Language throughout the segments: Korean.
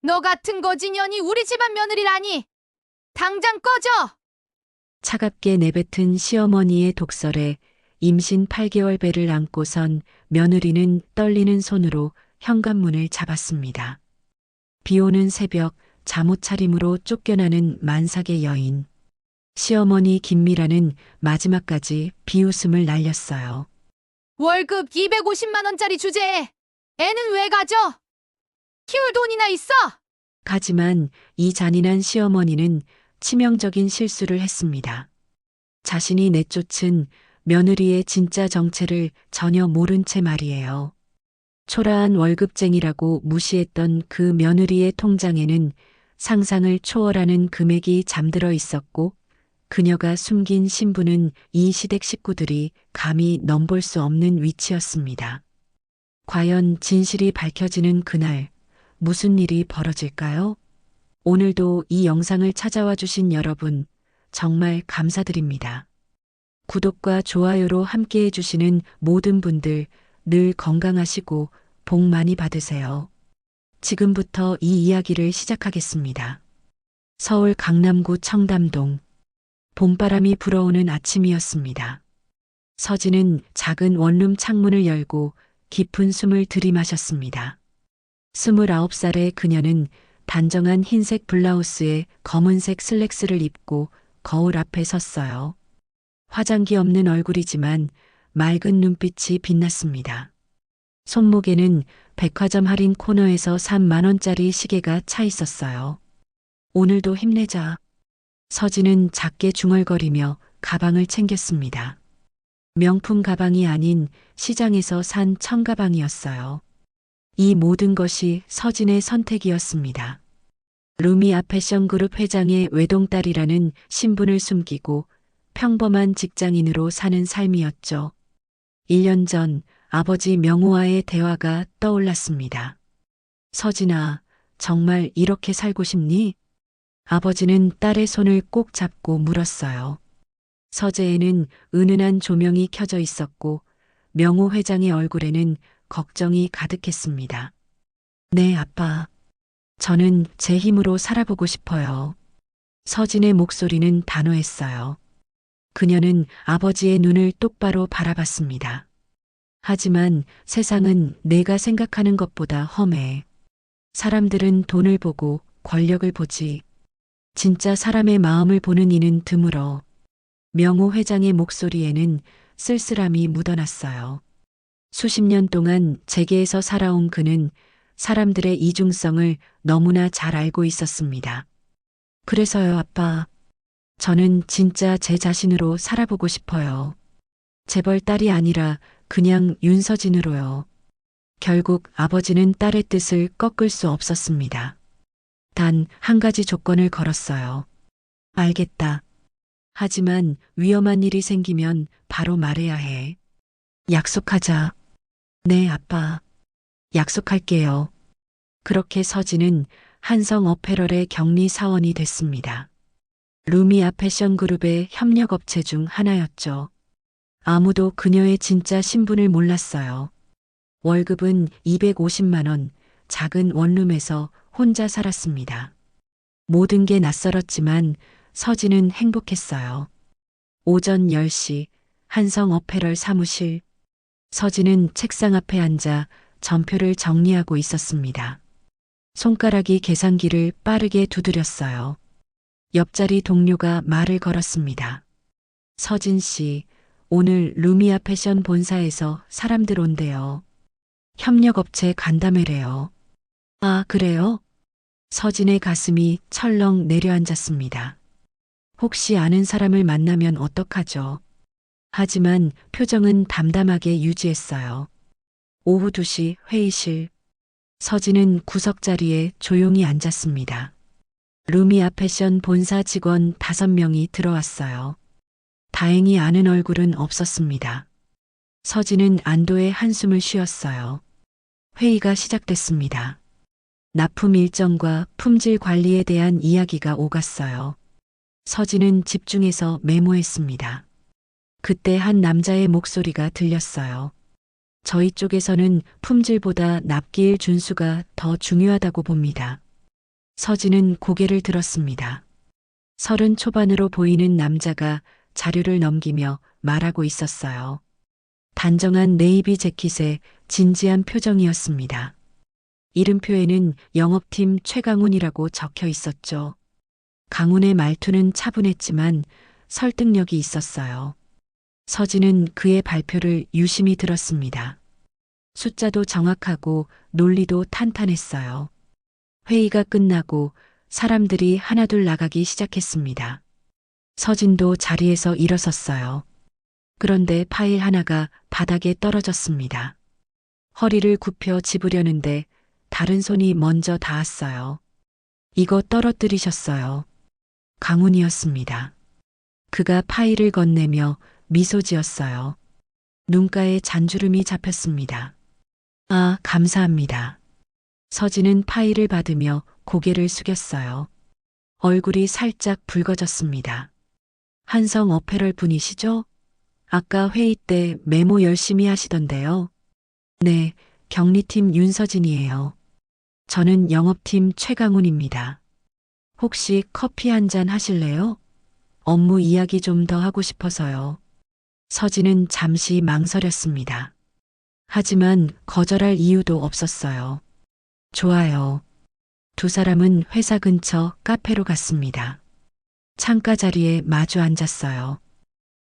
너 같은 거지년이 우리 집안 며느리라니! 당장 꺼져! 차갑게 내뱉은 시어머니의 독설에 임신 8개월 배를 안고선 며느리는 떨리는 손으로 현관문을 잡았습니다. 비오는 새벽 잠옷 차림으로 쫓겨나는 만삭의 여인. 시어머니 김미라는 마지막까지 비웃음을 날렸어요. 월급 250만 원짜리 주제에 애는 왜 가져? 키울 돈이나 있어? 하지만 이 잔인한 시어머니는 치명적인 실수를 했습니다. 자신이 내쫓은 며느리의 진짜 정체를 전혀 모른 채 말이에요. 초라한 월급쟁이라고 무시했던 그 며느리의 통장에는 상상을 초월하는 금액이 잠들어 있었고 그녀가 숨긴 신분은 이 시댁 식구들이 감히 넘볼 수 없는 위치였습니다. 과연 진실이 밝혀지는 그날 무슨 일이 벌어질까요? 오늘도 이 영상을 찾아와 주신 여러분 정말 감사드립니다. 구독과 좋아요로 함께해 주시는 모든 분들 늘 건강하시고 복 많이 받으세요. 지금부터 이 이야기를 시작하겠습니다. 서울 강남구 청담동. 봄바람이 불어오는 아침이었습니다. 서진은 작은 원룸 창문을 열고 깊은 숨을 들이마셨습니다. 29살의 그녀는 단정한 흰색 블라우스에 검은색 슬랙스를 입고 거울 앞에 섰어요. 화장기 없는 얼굴이지만 맑은 눈빛이 빛났습니다. 손목에는 백화점 할인 코너에서 산 만원짜리 시계가 차 있었어요. 오늘도 힘내자. 서진은 작게 중얼거리며 가방을 챙겼습니다. 명품 가방이 아닌 시장에서 산 청가방이었어요. 이 모든 것이 서진의 선택이었습니다. 루미아 패션그룹 회장의 외동딸이라는 신분을 숨기고 평범한 직장인으로 사는 삶이었죠. 1년 전 아버지 명호와의 대화가 떠올랐습니다. 서진아, 정말 이렇게 살고 싶니? 아버지는 딸의 손을 꼭 잡고 물었어요. 서재에는 은은한 조명이 켜져 있었고 명호 회장의 얼굴에는 걱정이 가득했습니다. 네, 아빠. 저는 제 힘으로 살아보고 싶어요. 서진의 목소리는 단호했어요. 그녀는 아버지의 눈을 똑바로 바라봤습니다. 하지만 세상은 내가 생각하는 것보다 험해. 사람들은 돈을 보고 권력을 보지. 진짜 사람의 마음을 보는 이는 드물어. 명호 회장의 목소리에는 쓸쓸함이 묻어났어요. 수십 년 동안 재계에서 살아온 그는 사람들의 이중성을 너무나 잘 알고 있었습니다. 그래서요, 아빠. 저는 진짜 제 자신으로 살아보고 싶어요. 재벌 딸이 아니라 그냥 윤서진으로요. 결국 아버지는 딸의 뜻을 꺾을 수 없었습니다. 단 한 가지 조건을 걸었어요. 알겠다. 하지만 위험한 일이 생기면 바로 말해야 해. 약속하자. 네, 아빠. 약속할게요. 그렇게 서진은 한성 어페럴의 격리 사원이 됐습니다. 루미아 패션그룹의 협력업체 중 하나였죠. 아무도 그녀의 진짜 신분을 몰랐어요. 월급은 250만 원, 작은 원룸에서 혼자 살았습니다. 모든 게 낯설었지만 서진은 행복했어요. 오전 10시 한성 어페럴 사무실. 서진은 책상 앞에 앉아 전표를 정리하고 있었습니다. 손가락이 계산기를 빠르게 두드렸어요. 옆자리 동료가 말을 걸었습니다. 서진 씨, 오늘 루미아 패션 본사에서 사람들 온대요. 협력업체 간담회래요. 아, 그래요? 서진의 가슴이 철렁 내려앉았습니다. 혹시 아는 사람을 만나면 어떡하죠? 하지만 표정은 담담하게 유지했어요. 오후 2시 회의실. 서진은 구석자리에 조용히 앉았습니다. 루미아 패션 본사 직원 5명이 들어왔어요. 다행히 아는 얼굴은 없었습니다. 서진은 안도의 한숨을 쉬었어요. 회의가 시작됐습니다. 납품 일정과 품질 관리에 대한 이야기가 오갔어요. 서진은 집중해서 메모했습니다. 그때 한 남자의 목소리가 들렸어요. 저희 쪽에서는 품질보다 납기일 준수가 더 중요하다고 봅니다. 서진은 고개를 들었습니다. 30 초반으로 보이는 남자가 자료를 넘기며 말하고 있었어요. 단정한 네이비 재킷에 진지한 표정이었습니다. 이름표에는 영업팀 최강훈이라고 적혀 있었죠. 강훈의 말투는 차분했지만 설득력이 있었어요. 서진은 그의 발표를 유심히 들었습니다. 숫자도 정확하고 논리도 탄탄했어요. 회의가 끝나고 사람들이 하나둘 나가기 시작했습니다. 서진도 자리에서 일어섰어요. 그런데 파일 하나가 바닥에 떨어졌습니다. 허리를 굽혀 집으려는데 다른 손이 먼저 닿았어요. 이거 떨어뜨리셨어요. 강훈이었습니다. 그가 파일을 건네며 미소 지었어요. 눈가에 잔주름이 잡혔습니다. 아, 감사합니다. 서진은 파일을 받으며 고개를 숙였어요. 얼굴이 살짝 붉어졌습니다. 한성 어페럴 분이시죠? 아까 회의 때 메모 열심히 하시던데요. 네, 격리팀 윤서진이에요. 저는 영업팀 최강훈입니다. 혹시 커피 한 잔 하실래요? 업무 이야기 좀 더 하고 싶어서요. 서진은 잠시 망설였습니다. 하지만 거절할 이유도 없었어요. 좋아요. 두 사람은 회사 근처 카페로 갔습니다. 창가 자리에 마주 앉았어요.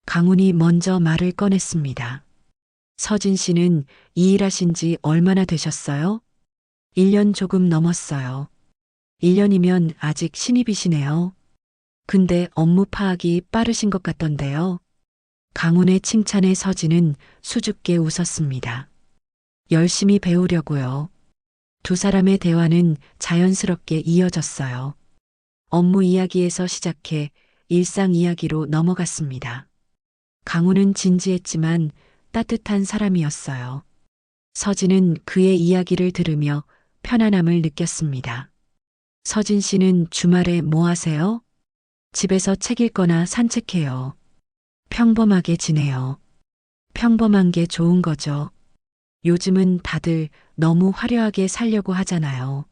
강훈이 먼저 말을 꺼냈습니다. 서진 씨는 이 일 하신 지 얼마나 되셨어요? 1년 조금 넘었어요. 1년이면 아직 신입이시네요. 근데 업무 파악이 빠르신 것 같던데요. 강훈의 칭찬에 서진은 수줍게 웃었습니다. 열심히 배우려고요. 두 사람의 대화는 자연스럽게 이어졌어요. 업무 이야기에서 시작해 일상 이야기로 넘어갔습니다. 강훈은 진지했지만 따뜻한 사람이었어요. 서진은 그의 이야기를 들으며 편안함을 느꼈습니다. 서진 씨는 주말에 뭐 하세요? 집에서 책 읽거나 산책해요. 평범하게 지내요. 평범한 게 좋은 거죠. 요즘은 다들 너무 화려하게 살려고 하잖아요.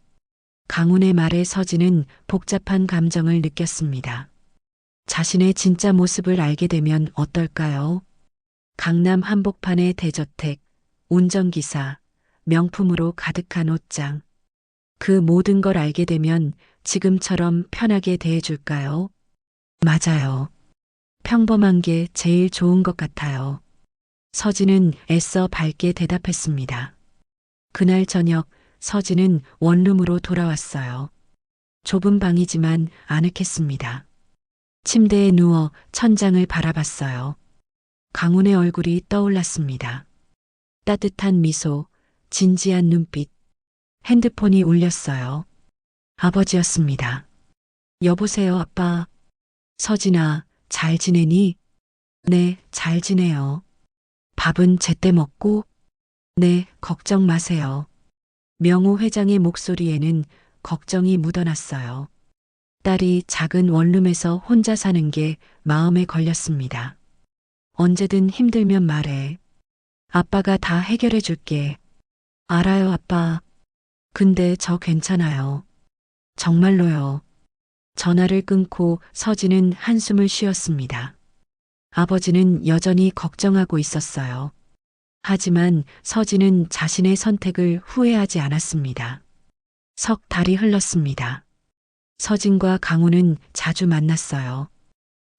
강훈의 말에 서진은 복잡한 감정을 느꼈습니다. 자신의 진짜 모습을 알게 되면 어떨까요? 강남 한복판의 대저택, 운전기사, 명품으로 가득한 옷장. 그 모든 걸 알게 되면 지금처럼 편하게 대해줄까요? 맞아요. 평범한 게 제일 좋은 것 같아요. 서진은 애써 밝게 대답했습니다. 그날 저녁 서진은 원룸으로 돌아왔어요. 좁은 방이지만 아늑했습니다. 침대에 누워 천장을 바라봤어요. 강훈의 얼굴이 떠올랐습니다. 따뜻한 미소, 진지한 눈빛. 핸드폰이 울렸어요. 아버지였습니다. 여보세요, 아빠. 서진아, 잘 지내니? 네, 잘 지내요. 밥은 제때 먹고? 네, 걱정 마세요. 명호 회장의 목소리에는 걱정이 묻어났어요. 딸이 작은 원룸에서 혼자 사는 게 마음에 걸렸습니다. 언제든 힘들면 말해. 아빠가 다 해결해 줄게. 알아요, 아빠. 근데 저 괜찮아요. 정말로요. 전화를 끊고 서진은 한숨을 쉬었습니다. 아버지는 여전히 걱정하고 있었어요. 하지만 서진은 자신의 선택을 후회하지 않았습니다. 석 달이 흘렀습니다. 서진과 강훈은 자주 만났어요.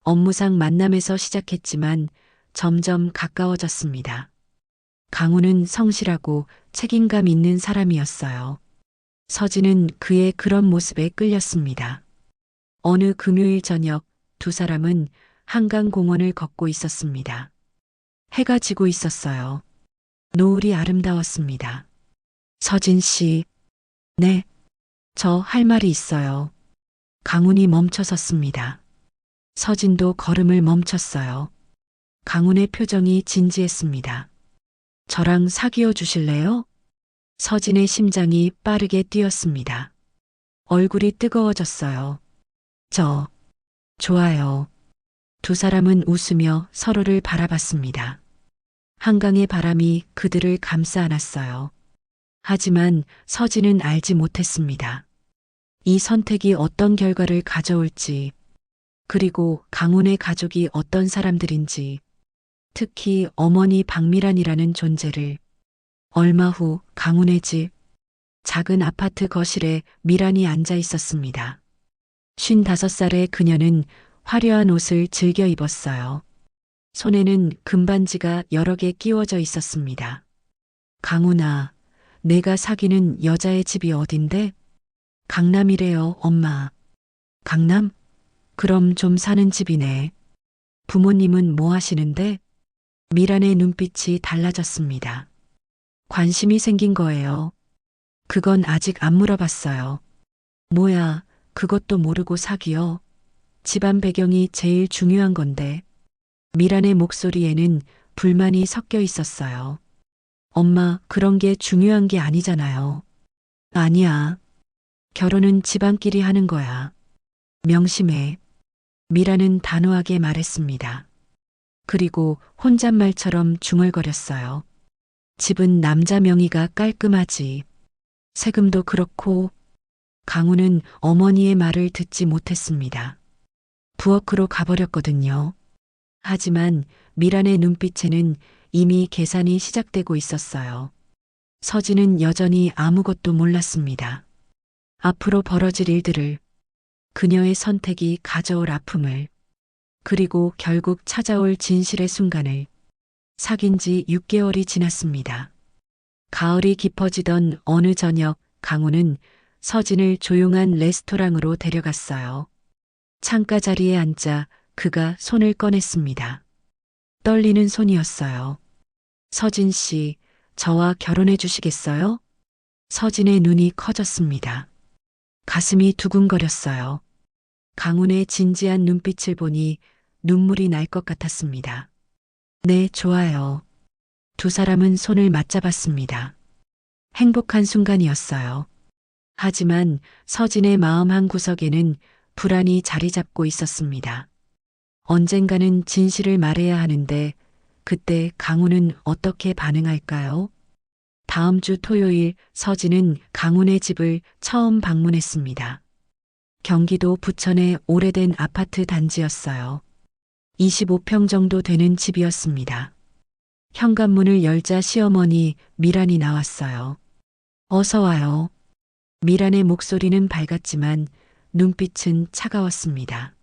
업무상 만남에서 시작했지만 점점 가까워졌습니다. 강훈은 성실하고 책임감 있는 사람이었어요. 서진은 그의 그런 모습에 끌렸습니다. 어느 금요일 저녁 두 사람은 한강공원을 걷고 있었습니다. 해가 지고 있었어요. 노을이 아름다웠습니다. 서진 씨. 네. 저 할 말이 있어요. 강훈이 멈춰섰습니다. 서진도 걸음을 멈췄어요. 강훈의 표정이 진지했습니다. 저랑 사귀어 주실래요? 서진의 심장이 빠르게 뛰었습니다. 얼굴이 뜨거워졌어요. 좋아요. 두 사람은 웃으며 서로를 바라봤습니다. 한강의 바람이 그들을 감싸 안았어요. 하지만 서진은 알지 못했습니다. 이 선택이 어떤 결과를 가져올지, 그리고 강훈의 가족이 어떤 사람들인지, 특히 어머니 박미란이라는 존재를. 얼마 후 강훈의 집, 작은 아파트 거실에 미란이 앉아 있었습니다. 55살의 그녀는 화려한 옷을 즐겨 입었어요. 손에는 금반지가 여러 개 끼워져 있었습니다. 강훈아, 내가 사귀는 여자의 집이 어딘데? 강남이래요, 엄마. 강남? 그럼 좀 사는 집이네. 부모님은 뭐 하시는데? 미란의 눈빛이 달라졌습니다. 관심이 생긴 거예요. 그건 아직 안 물어봤어요. 뭐야, 그것도 모르고 사귀어? 집안 배경이 제일 중요한 건데. 미란의 목소리에는 불만이 섞여 있었어요. 엄마, 그런 게 중요한 게 아니잖아요. 아니야. 결혼은 집안끼리 하는 거야. 명심해. 미라는 단호하게 말했습니다. 그리고 혼잣말처럼 중얼거렸어요. 집은 남자 명의가 깔끔하지. 세금도 그렇고. 강훈은 어머니의 말을 듣지 못했습니다. 부엌으로 가버렸거든요. 하지만 미란의 눈빛에는 이미 계산이 시작되고 있었어요. 서진은 여전히 아무것도 몰랐습니다. 앞으로 벌어질 일들을, 그녀의 선택이 가져올 아픔을, 그리고 결국 찾아올 진실의 순간을. 사귄 지 6개월이 지났습니다. 가을이 깊어지던 어느 저녁 강훈은 서진을 조용한 레스토랑으로 데려갔어요. 창가 자리에 앉자 그가 손을 꺼냈습니다. 떨리는 손이었어요. 서진 씨, 저와 결혼해 주시겠어요? 서진의 눈이 커졌습니다. 가슴이 두근거렸어요. 강훈의 진지한 눈빛을 보니 눈물이 날 것 같았습니다. 네, 좋아요. 두 사람은 손을 맞잡았습니다. 행복한 순간이었어요. 하지만 서진의 마음 한구석에는 불안이 자리 잡고 있었습니다. 언젠가는 진실을 말해야 하는데 그때 강훈은 어떻게 반응할까요? 다음 주 토요일 서진은 강훈의 집을 처음 방문했습니다. 경기도 부천의 오래된 아파트 단지였어요. 25평 정도 되는 집이었습니다. 현관문을 열자 시어머니 미란이 나왔어요. 어서 와요. 미란의 목소리는 밝았지만 눈빛은 차가웠습니다.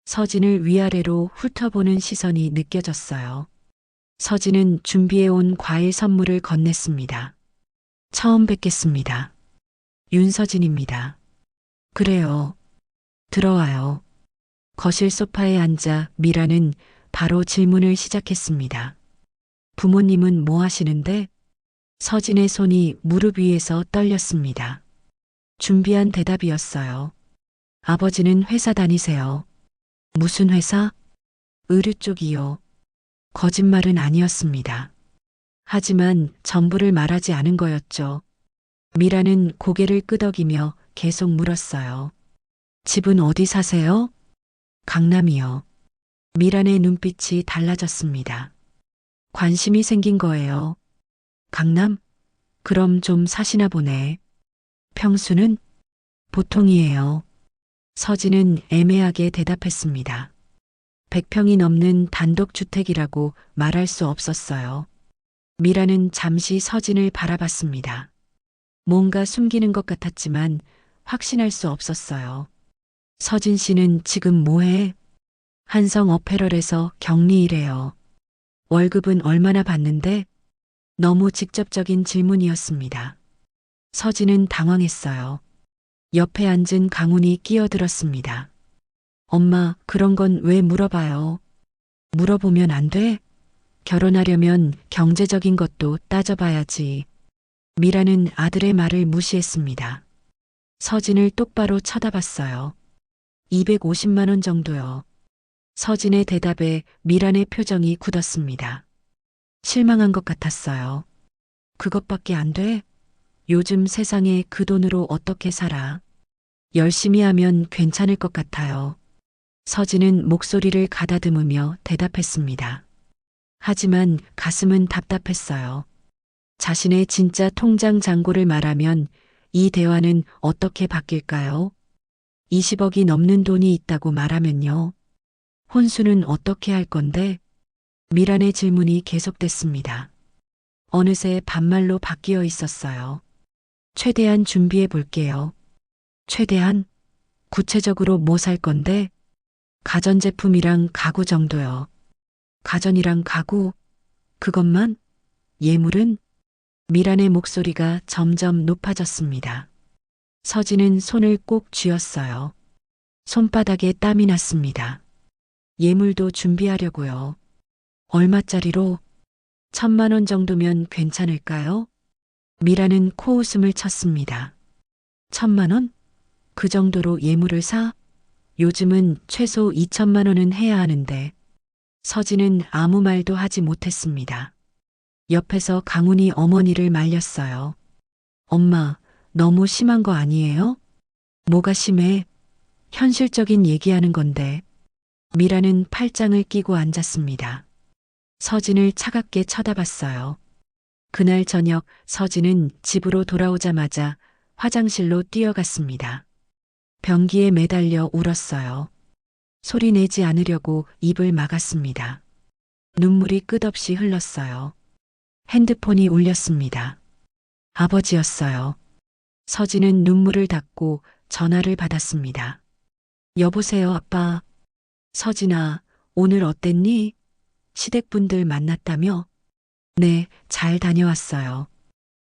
서진을 위아래로 훑어보는 시선이 느껴졌어요. 서진은 준비해온 과일 선물을 건넸습니다. 처음 뵙겠습니다. 윤서진입니다. 그래요. 들어와요. 거실 소파에 앉아 미라는 바로 질문을 시작했습니다. 부모님은 뭐 하시는데? 서진의 손이 무릎 위에서 떨렸습니다. 준비한 대답이었어요. 아버지는 회사 다니세요. 무슨 회사? 의류 쪽이요. 거짓말은 아니었습니다. 하지만 전부를 말하지 않은 거였죠. 미라는 고개를 끄덕이며 계속 물었어요. 집은 어디 사세요? 강남이요. 미란의 눈빛이 달라졌습니다. 관심이 생긴 거예요. 강남? 그럼 좀 사시나 보네. 평수는? 보통이에요. 서진은 애매하게 대답했습니다. 100평이 넘는 단독주택이라고 말할 수 없었어요. 미라는 잠시 서진을 바라봤습니다. 뭔가 숨기는 것 같았지만 확신할 수 없었어요. 서진 씨는 지금 뭐해? 한성 어페럴에서 격리 일해요. 월급은 얼마나 받는데? 너무 직접적인 질문이었습니다. 서진은 당황했어요. 옆에 앉은 강훈이 끼어들었습니다. 엄마, 그런 건 왜 물어봐요? 물어보면 안 돼? 결혼하려면 경제적인 것도 따져봐야지. 미라는 아들의 말을 무시했습니다. 서진을 똑바로 쳐다봤어요. 250만 원 정도요. 서진의 대답에 미란의 표정이 굳었습니다. 실망한 것 같았어요. 그것밖에 안 돼? 요즘 세상에 그 돈으로 어떻게 살아? 열심히 하면 괜찮을 것 같아요. 서진은 목소리를 가다듬으며 대답했습니다. 하지만 가슴은 답답했어요. 자신의 진짜 통장 잔고를 말하면 이 대화는 어떻게 바뀔까요? 20억이 넘는 돈이 있다고 말하면요. 혼수는 어떻게 할 건데? 미란의 질문이 계속됐습니다. 어느새 반말로 바뀌어 있었어요. 최대한 준비해 볼게요. 최대한? 구체적으로 뭐 살 건데? 가전제품이랑 가구 정도요. 가전이랑 가구? 그것만? 예물은? 미란의 목소리가 점점 높아졌습니다. 서진은 손을 꼭 쥐었어요. 손바닥에 땀이 났습니다. 예물도 준비하려고요. 얼마짜리로? 1,000만 원 정도면 괜찮을까요? 미라는 코웃음을 쳤습니다. 1,000만 원? 그 정도로 예물을 사? 요즘은 최소 2,000만 원은 해야 하는데. 서진은 아무 말도 하지 못했습니다. 옆에서 강훈이 어머니를 말렸어요. 엄마, 너무 심한 거 아니에요? 뭐가 심해? 현실적인 얘기하는 건데. 미라는 팔짱을 끼고 앉았습니다. 서진을 차갑게 쳐다봤어요. 그날 저녁 서진은 집으로 돌아오자마자 화장실로 뛰어갔습니다. 변기에 매달려 울었어요. 소리 내지 않으려고 입을 막았습니다. 눈물이 끝없이 흘렀어요. 핸드폰이 울렸습니다. 아버지였어요. 서진은 눈물을 닦고 전화를 받았습니다. 여보세요, 아빠. 서진아, 오늘 어땠니? 시댁분들 만났다며? 네, 잘 다녀왔어요.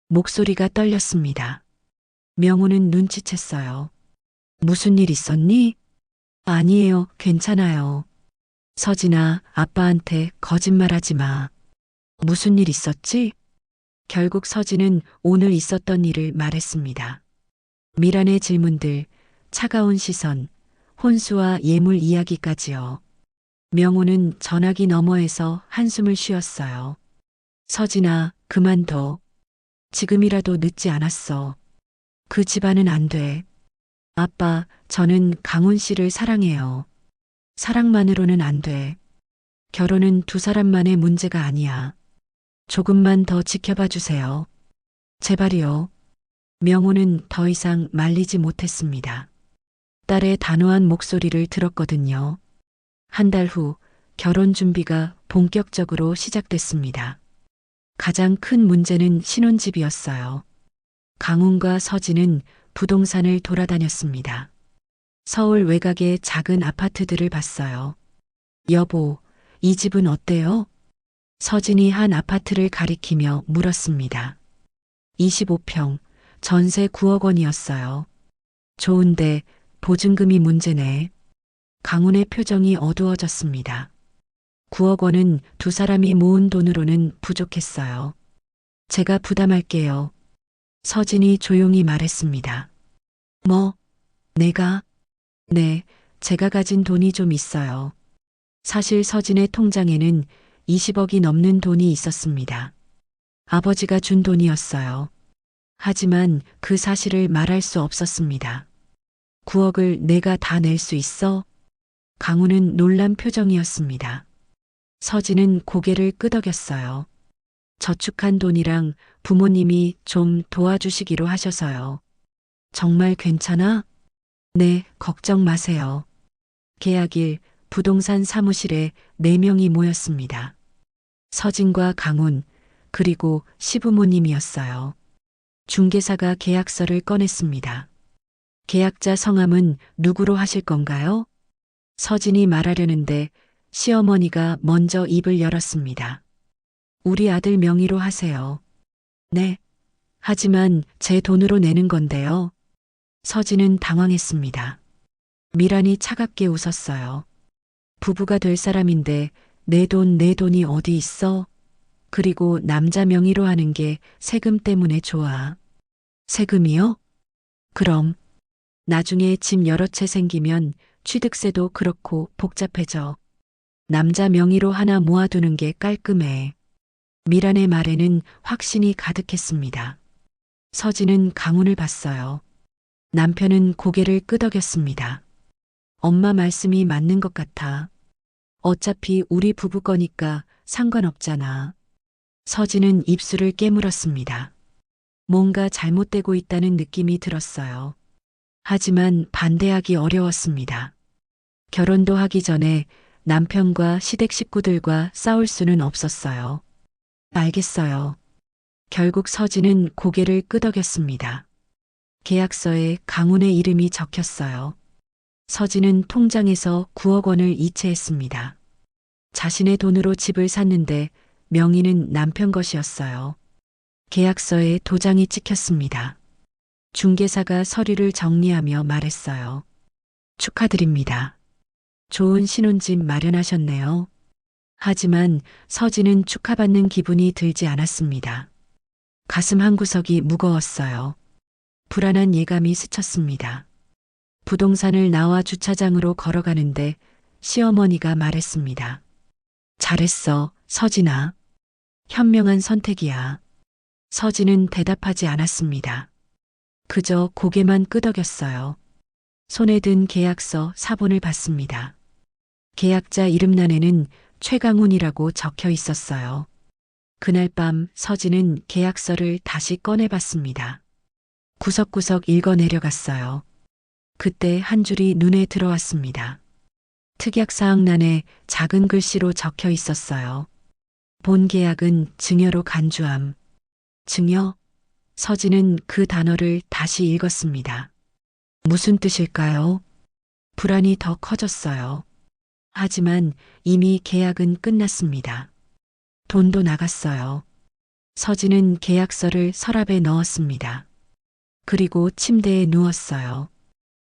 목소리가 떨렸습니다. 명호는 눈치챘어요. 무슨 일 있었니? 아니에요, 괜찮아요. 서진아, 아빠한테 거짓말하지 마. 무슨 일 있었지? 결국 서진은 오늘 있었던 일을 말했습니다. 미란의 질문들, 차가운 시선, 혼수와 예물 이야기까지요. 명호는 전화기 너머에서 한숨을 쉬었어요. 서진아, 그만둬. 지금이라도 늦지 않았어. 그 집안은 안 돼. 아빠, 저는 강훈 씨를 사랑해요. 사랑만으로는 안 돼. 결혼은 두 사람만의 문제가 아니야. 조금만 더 지켜봐 주세요. 제발이요. 명호는 더 이상 말리지 못했습니다. 딸의 단호한 목소리를 들었거든요. 한 달 후 결혼 준비가 본격적으로 시작됐습니다. 가장 큰 문제는 신혼집이었어요. 강훈과 서진은 부동산을 돌아다녔습니다. 서울 외곽의 작은 아파트들을 봤어요. 여보, 이 집은 어때요? 서진이 한 아파트를 가리키며 물었습니다. 25평, 전세 9억 원이었어요. 좋은데 보증금이 문제네. 강훈의 표정이 어두워졌습니다. 9억 원은 두 사람이 모은 돈으로는 부족했어요. 제가 부담할게요. 서진이 조용히 말했습니다. 뭐? 내가? 네, 제가 가진 돈이 좀 있어요. 사실 서진의 통장에는 20억이 넘는 돈이 있었습니다. 아버지가 준 돈이었어요. 하지만 그 사실을 말할 수 없었습니다. 9억을 내가 다 낼 수 있어? 강훈은 놀란 표정이었습니다. 서진은 고개를 끄덕였어요. 저축한 돈이랑 부모님이 좀 도와주시기로 하셔서요. 정말 괜찮아? 네, 걱정 마세요. 계약일 부동산 사무실에 4명이 모였습니다. 서진과 강훈, 그리고 시부모님이었어요. 중개사가 계약서를 꺼냈습니다. 계약자 성함은 누구로 하실 건가요? 서진이 말하려는데 시어머니가 먼저 입을 열었습니다. 우리 아들 명의로 하세요. 네. 하지만 제 돈으로 내는 건데요. 서진은 당황했습니다. 미란이 차갑게 웃었어요. 부부가 될 사람인데 내 돈이 어디 있어? 그리고 남자 명의로 하는 게 세금 때문에 좋아. 세금이요? 그럼 나중에 집 여러 채 생기면 취득세도 그렇고 복잡해져. 남자 명의로 하나 모아두는 게 깔끔해. 미란의 말에는 확신이 가득했습니다. 서진은 강훈을 봤어요. 남편은 고개를 끄덕였습니다. 엄마 말씀이 맞는 것 같아. 어차피 우리 부부 거니까 상관없잖아. 서진은 입술을 깨물었습니다. 뭔가 잘못되고 있다는 느낌이 들었어요. 하지만 반대하기 어려웠습니다. 결혼도 하기 전에 남편과 시댁 식구들과 싸울 수는 없었어요. 알겠어요. 결국 서진은 고개를 끄덕였습니다. 계약서에 강훈의 이름이 적혔어요. 서진은 통장에서 9억 원을 이체했습니다. 자신의 돈으로 집을 샀는데 명의는 남편 것이었어요. 계약서에 도장이 찍혔습니다. 중개사가 서류를 정리하며 말했어요. 축하드립니다. 좋은 신혼집 마련하셨네요. 하지만 서진은 축하받는 기분이 들지 않았습니다. 가슴 한구석이 무거웠어요. 불안한 예감이 스쳤습니다. 부동산을 나와 주차장으로 걸어가는데 시어머니가 말했습니다. 잘했어, 서진아. 현명한 선택이야. 서진은 대답하지 않았습니다. 그저 고개만 끄덕였어요. 손에 든 계약서 사본을 봤습니다. 계약자 이름란에는 최강훈이라고 적혀 있었어요. 그날 밤 서진은 계약서를 다시 꺼내봤습니다. 구석구석 읽어 내려갔어요. 그때 한 줄이 눈에 들어왔습니다. 특약사항란에 작은 글씨로 적혀 있었어요. 본 계약은 증여로 간주함. 증여? 서진은 그 단어를 다시 읽었습니다. 무슨 뜻일까요? 불안이 더 커졌어요. 하지만 이미 계약은 끝났습니다. 돈도 나갔어요. 서진은 계약서를 서랍에 넣었습니다. 그리고 침대에 누웠어요.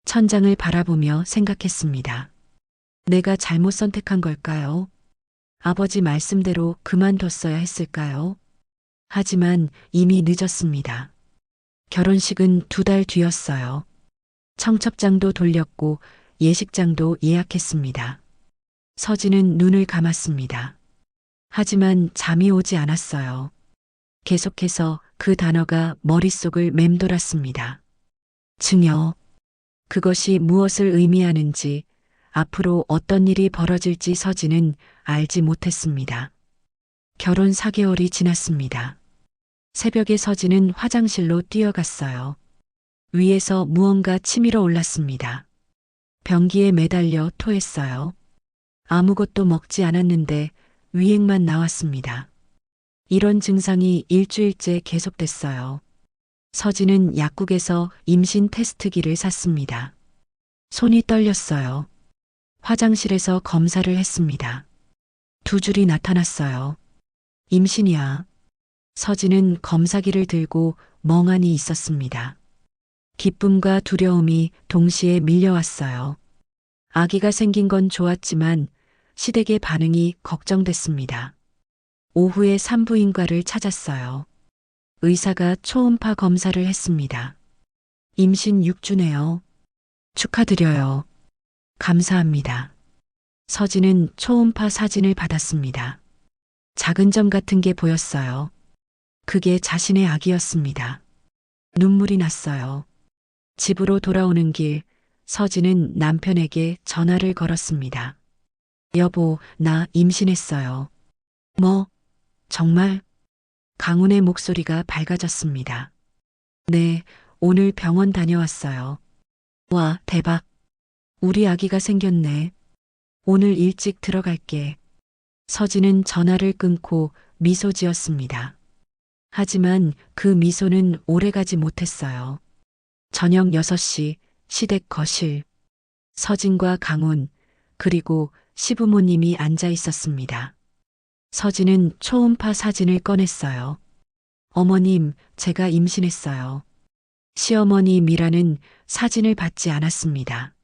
천장을 바라보며 생각했습니다. 내가 잘못 선택한 걸까요? 아버지 말씀대로 그만뒀어야 했을까요? 하지만 이미 늦었습니다. 결혼식은 2달 뒤였어요. 청첩장도 돌렸고 예식장도 예약했습니다. 서진은 눈을 감았습니다. 하지만 잠이 오지 않았어요. 계속해서 그 단어가 머릿속을 맴돌았습니다. 증여. 그것이 무엇을 의미하는지, 앞으로 어떤 일이 벌어질지 서진은 알지 못했습니다. 결혼 4개월이 지났습니다. 새벽에 서진은 화장실로 뛰어갔어요. 위에서 무언가 치밀어 올랐습니다. 변기에 매달려 토했어요. 아무것도 먹지 않았는데 위액만 나왔습니다. 이런 증상이 일주일째 계속됐어요. 서진은 약국에서 임신 테스트기를 샀습니다. 손이 떨렸어요. 화장실에서 검사를 했습니다. 2줄이 나타났어요. 임신이야. 서진은 검사기를 들고 멍하니 있었습니다. 기쁨과 두려움이 동시에 밀려왔어요. 아기가 생긴 건 좋았지만 시댁의 반응이 걱정됐습니다. 오후에 산부인과를 찾았어요. 의사가 초음파 검사를 했습니다. 임신 6주네요. 축하드려요. 감사합니다. 서진은 초음파 사진을 받았습니다. 작은 점 같은 게 보였어요. 그게 자신의 아기였습니다. 눈물이 났어요. 집으로 돌아오는 길, 서진은 남편에게 전화를 걸었습니다. 여보, 나 임신했어요. 뭐? 정말? 강훈의 목소리가 밝아졌습니다. 네, 오늘 병원 다녀왔어요. 와, 대박. 우리 아기가 생겼네. 오늘 일찍 들어갈게. 서진은 전화를 끊고 미소 지었습니다. 하지만 그 미소는 오래가지 못했어요. 저녁 6시 시댁 거실. 서진과 강훈, 그리고 시부모님이 앉아 있었습니다. 서진은 초음파 사진을 꺼냈어요. 어머님, 제가 임신했어요. 시어머니 미라는 사진을 받지 않았습니다.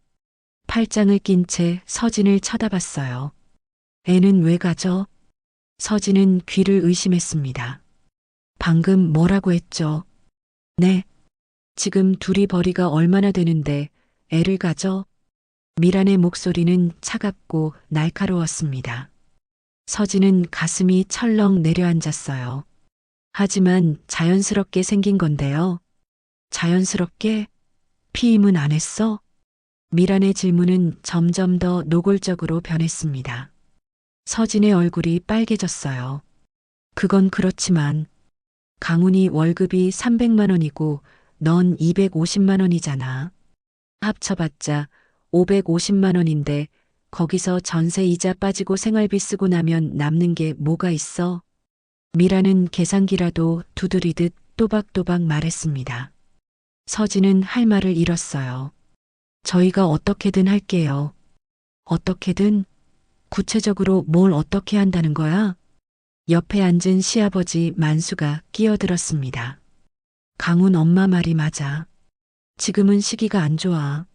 팔짱을 낀 채 서진을 쳐다봤어요. 애는 왜 가죠? 서진은 귀를 의심했습니다. 방금 뭐라고 했죠? 네. 지금 둘이 벌이가 얼마나 되는데 애를 가져? 미란의 목소리는 차갑고 날카로웠습니다. 서진은 가슴이 철렁 내려앉았어요. 하지만 자연스럽게 생긴 건데요. 자연스럽게? 피임은 안 했어? 미란의 질문은 점점 더 노골적으로 변했습니다. 서진의 얼굴이 빨개졌어요. 그건 그렇지만 강훈이 월급이 300만 원이고 넌 250만 원이잖아. 합쳐봤자 550만 원인데 거기서 전세 이자 빠지고 생활비 쓰고 나면 남는 게 뭐가 있어? 미라는 계산기라도 두드리듯 또박또박 말했습니다. 서진은 할 말을 잃었어요. 저희가 어떻게든 할게요. 어떻게든? 구체적으로 뭘 어떻게 한다는 거야? 옆에 앉은 시아버지 만수가 끼어들었습니다. 강훈 엄마 말이 맞아. 지금은 시기가 안 좋아.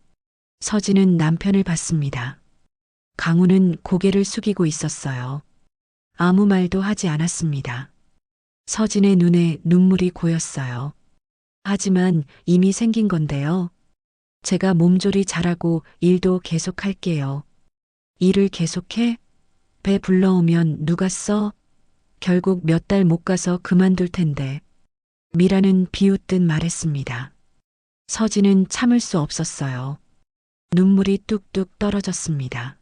서진은 남편을 봤습니다. 강훈은 고개를 숙이고 있었어요. 아무 말도 하지 않았습니다. 서진의 눈에 눈물이 고였어요. 하지만 이미 생긴 건데요. 제가 몸조리 잘하고 일도 계속할게요. 일을 계속해? 배 불러오면 누가 써? 결국 몇 달 못 가서 그만둘 텐데. 미라는 비웃듯 말했습니다. 서진은 참을 수 없었어요. 눈물이 뚝뚝 떨어졌습니다.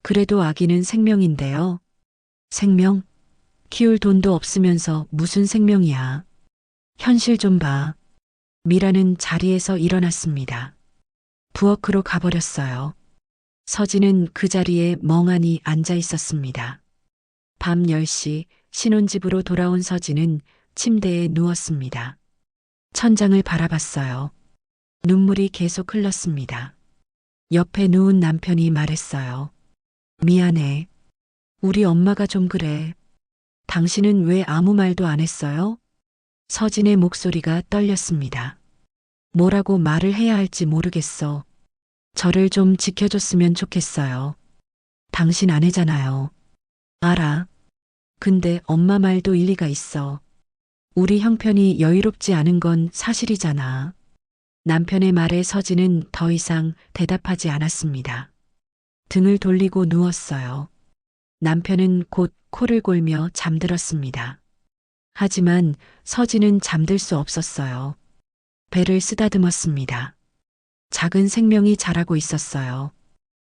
그래도 아기는 생명인데요. 생명? 키울 돈도 없으면서 무슨 생명이야. 현실 좀 봐. 미라는 자리에서 일어났습니다. 부엌으로 가버렸어요. 서진은 그 자리에 멍하니 앉아 있었습니다. 밤 10시 신혼집으로 돌아온 서진은 침대에 누웠습니다. 천장을 바라봤어요. 눈물이 계속 흘렀습니다. 옆에 누운 남편이 말했어요. 미안해. 우리 엄마가 좀 그래. 당신은 왜 아무 말도 안 했어요? 서진의 목소리가 떨렸습니다. 뭐라고 말을 해야 할지 모르겠어. 저를 좀 지켜줬으면 좋겠어요. 당신 아내잖아요. 알아. 근데 엄마 말도 일리가 있어. 우리 형편이 여유롭지 않은 건 사실이잖아. 남편의 말에 서진은 더 이상 대답하지 않았습니다. 등을 돌리고 누웠어요. 남편은 곧 코를 골며 잠들었습니다. 하지만 서진은 잠들 수 없었어요. 배를 쓰다듬었습니다. 작은 생명이 자라고 있었어요.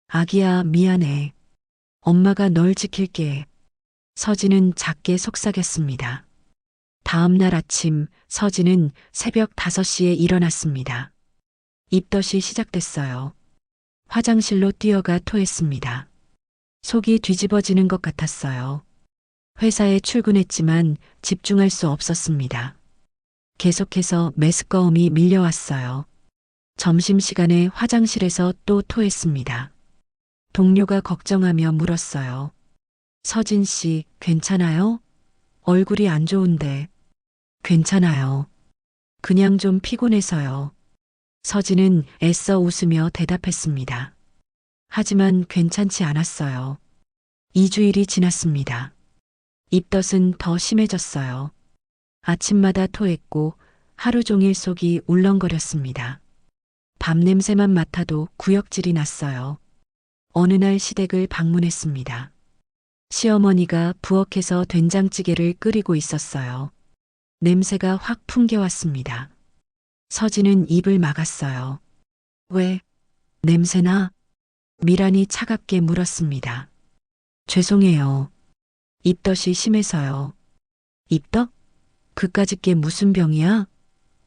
아기야, 미안해. 엄마가 널 지킬게. 서진은 작게 속삭였습니다. 다음 날 아침 서진은 새벽 5시에 일어났습니다. 입덧이 시작됐어요. 화장실로 뛰어가 토했습니다. 속이 뒤집어지는 것 같았어요. 회사에 출근했지만 집중할 수 없었습니다. 계속해서 메스꺼움이 밀려왔어요. 점심시간에 화장실에서 또 토했습니다. 동료가 걱정하며 물었어요. 서진 씨, 괜찮아요? 얼굴이 안 좋은데. 괜찮아요. 그냥 좀 피곤해서요. 서진은 애써 웃으며 대답했습니다. 하지만 괜찮지 않았어요. 2주일이 지났습니다. 입덧은 더 심해졌어요. 아침마다 토했고 하루 종일 속이 울렁거렸습니다. 밤 냄새만 맡아도 구역질이 났어요. 어느 날 시댁을 방문했습니다. 시어머니가 부엌에서 된장찌개를 끓이고 있었어요. 냄새가 확 풍겨왔습니다. 서진은 입을 막았어요. 왜? 냄새나? 미란이 차갑게 물었습니다. 죄송해요. 입덧이 심해서요. 입덧? 그까짓 게 무슨 병이야?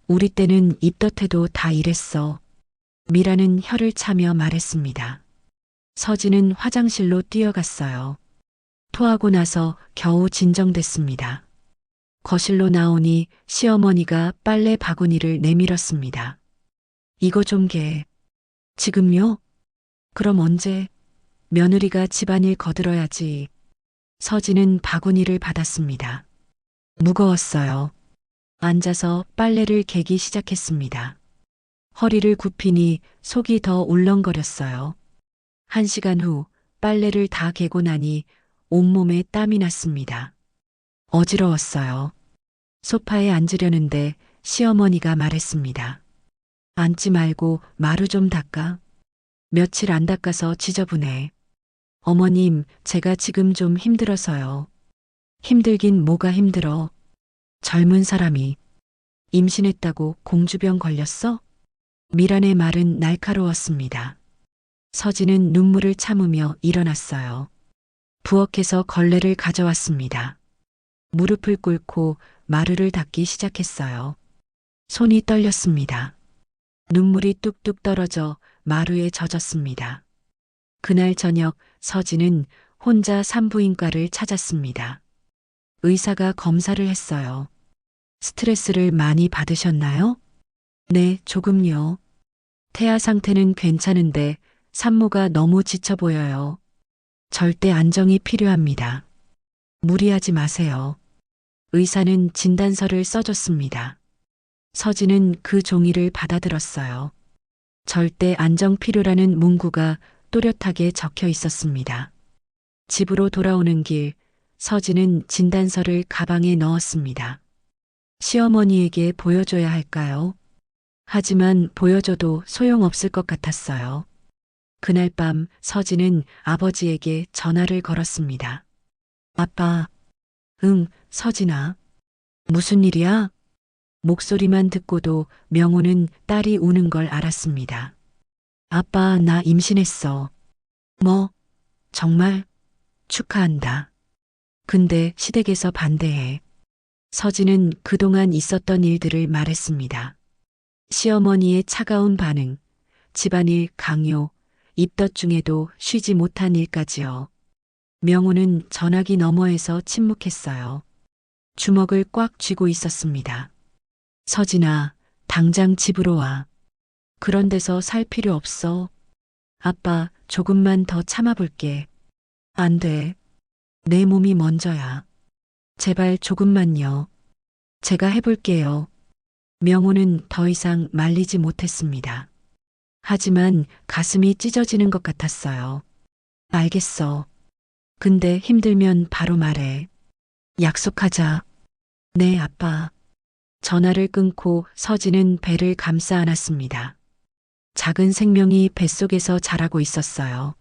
우리 때는 입덧해도 다 이랬어. 미라는 혀를 차며 말했습니다. 서진은 화장실로 뛰어갔어요. 토하고 나서 겨우 진정됐습니다. 거실로 나오니 시어머니가 빨래 바구니를 내밀었습니다. 이거 좀 개. 지금요? 그럼 언제? 며느리가 집안일 거들어야지. 서진은 바구니를 받았습니다. 무거웠어요. 앉아서 빨래를 개기 시작했습니다. 허리를 굽히니 속이 더 울렁거렸어요. 1시간 후 빨래를 다 개고 나니 온몸에 땀이 났습니다. 어지러웠어요. 소파에 앉으려는데 시어머니가 말했습니다. 앉지 말고 마루 좀 닦아. 며칠 안 닦아서 지저분해. 어머님, 제가 지금 좀 힘들어서요. 힘들긴 뭐가 힘들어. 젊은 사람이 임신했다고 공주병 걸렸어? 미란의 말은 날카로웠습니다. 서진은 눈물을 참으며 일어났어요. 부엌에서 걸레를 가져왔습니다. 무릎을 꿇고 마루를 닦기 시작했어요. 손이 떨렸습니다. 눈물이 뚝뚝 떨어져 마루에 젖었습니다. 그날 저녁 서진은 혼자 산부인과를 찾았습니다. 의사가 검사를 했어요. 스트레스를 많이 받으셨나요? 네, 조금요. 태아 상태는 괜찮은데 산모가 너무 지쳐 보여요. 절대 안정이 필요합니다. 무리하지 마세요. 의사는 진단서를 써줬습니다. 서진은 그 종이를 받아들었어요. 절대 안정 필요라는 문구가 또렷하게 적혀 있었습니다. 집으로 돌아오는 길, 서진은 진단서를 가방에 넣었습니다. 시어머니에게 보여줘야 할까요? 하지만 보여줘도 소용없을 것 같았어요. 그날 밤 서진은 아버지에게 전화를 걸었습니다. 아빠. 응, 서진아. 무슨 일이야? 목소리만 듣고도 명호는 딸이 우는 걸 알았습니다. 아빠, 나 임신했어. 뭐? 정말? 축하한다. 근데 시댁에서 반대해. 서진은 그동안 있었던 일들을 말했습니다. 시어머니의 차가운 반응, 집안일 강요, 입덧 중에도 쉬지 못한 일까지요. 명호는 전화기 너머에서 침묵했어요. 주먹을 꽉 쥐고 있었습니다. 서진아, 당장 집으로 와. 그런 데서 살 필요 없어. 아빠, 조금만 더 참아볼게. 안 돼. 내 몸이 먼저야. 제발 조금만요. 제가 해볼게요. 명호는 더 이상 말리지 못했습니다. 하지만 가슴이 찢어지는 것 같았어요. 알겠어. 근데 힘들면 바로 말해. 약속하자. 네, 아빠. 전화를 끊고 서진은 배를 감싸 안았습니다. 작은 생명이 뱃속에서 자라고 있었어요.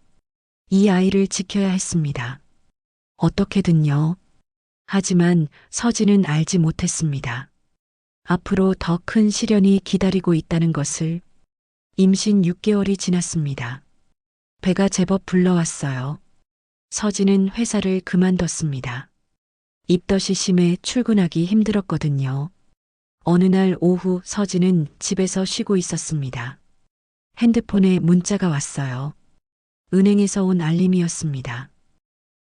이 아이를 지켜야 했습니다. 어떻게든요. 하지만 서진은 알지 못했습니다. 앞으로 더 큰 시련이 기다리고 있다는 것을. 임신 6개월이 지났습니다. 배가 제법 불러왔어요. 서진은 회사를 그만뒀습니다. 입덧이 심해 출근하기 힘들었거든요. 어느 날 오후 서진은 집에서 쉬고 있었습니다. 핸드폰에 문자가 왔어요. 은행에서 온 알림이었습니다.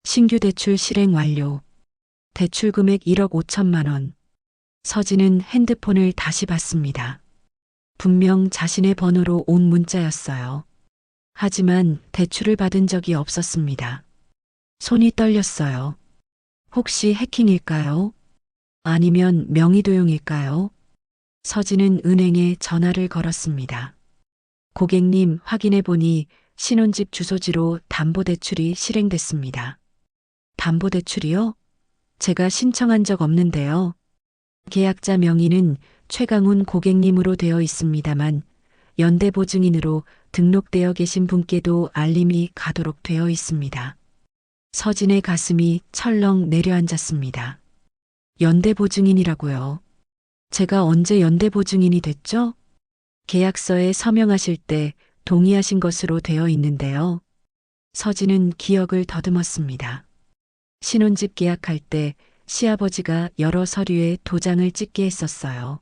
신규 대출 실행 완료. 대출 금액 1억 5천만 원. 서진은 핸드폰을 다시 봤습니다. 분명 자신의 번호로 온 문자였어요. 하지만 대출을 받은 적이 없었습니다. 손이 떨렸어요. 혹시 해킹일까요? 아니면 명의도용일까요? 서진은 은행에 전화를 걸었습니다. 고객님, 확인해 보니 신혼집 주소지로 담보대출이 실행됐습니다. 담보대출이요? 제가 신청한 적 없는데요. 계약자 명의는 최강훈 고객님으로 되어 있습니다만 연대보증인으로 등록되어 계신 분께도 알림이 가도록 되어 있습니다. 서진의 가슴이 철렁 내려앉았습니다. 연대보증인이라고요. 제가 언제 연대보증인이 됐죠? 계약서에 서명하실 때 동의하신 것으로 되어 있는데요. 서진은 기억을 더듬었습니다. 신혼집 계약할 때 시아버지가 여러 서류에 도장을 찍게 했었어요.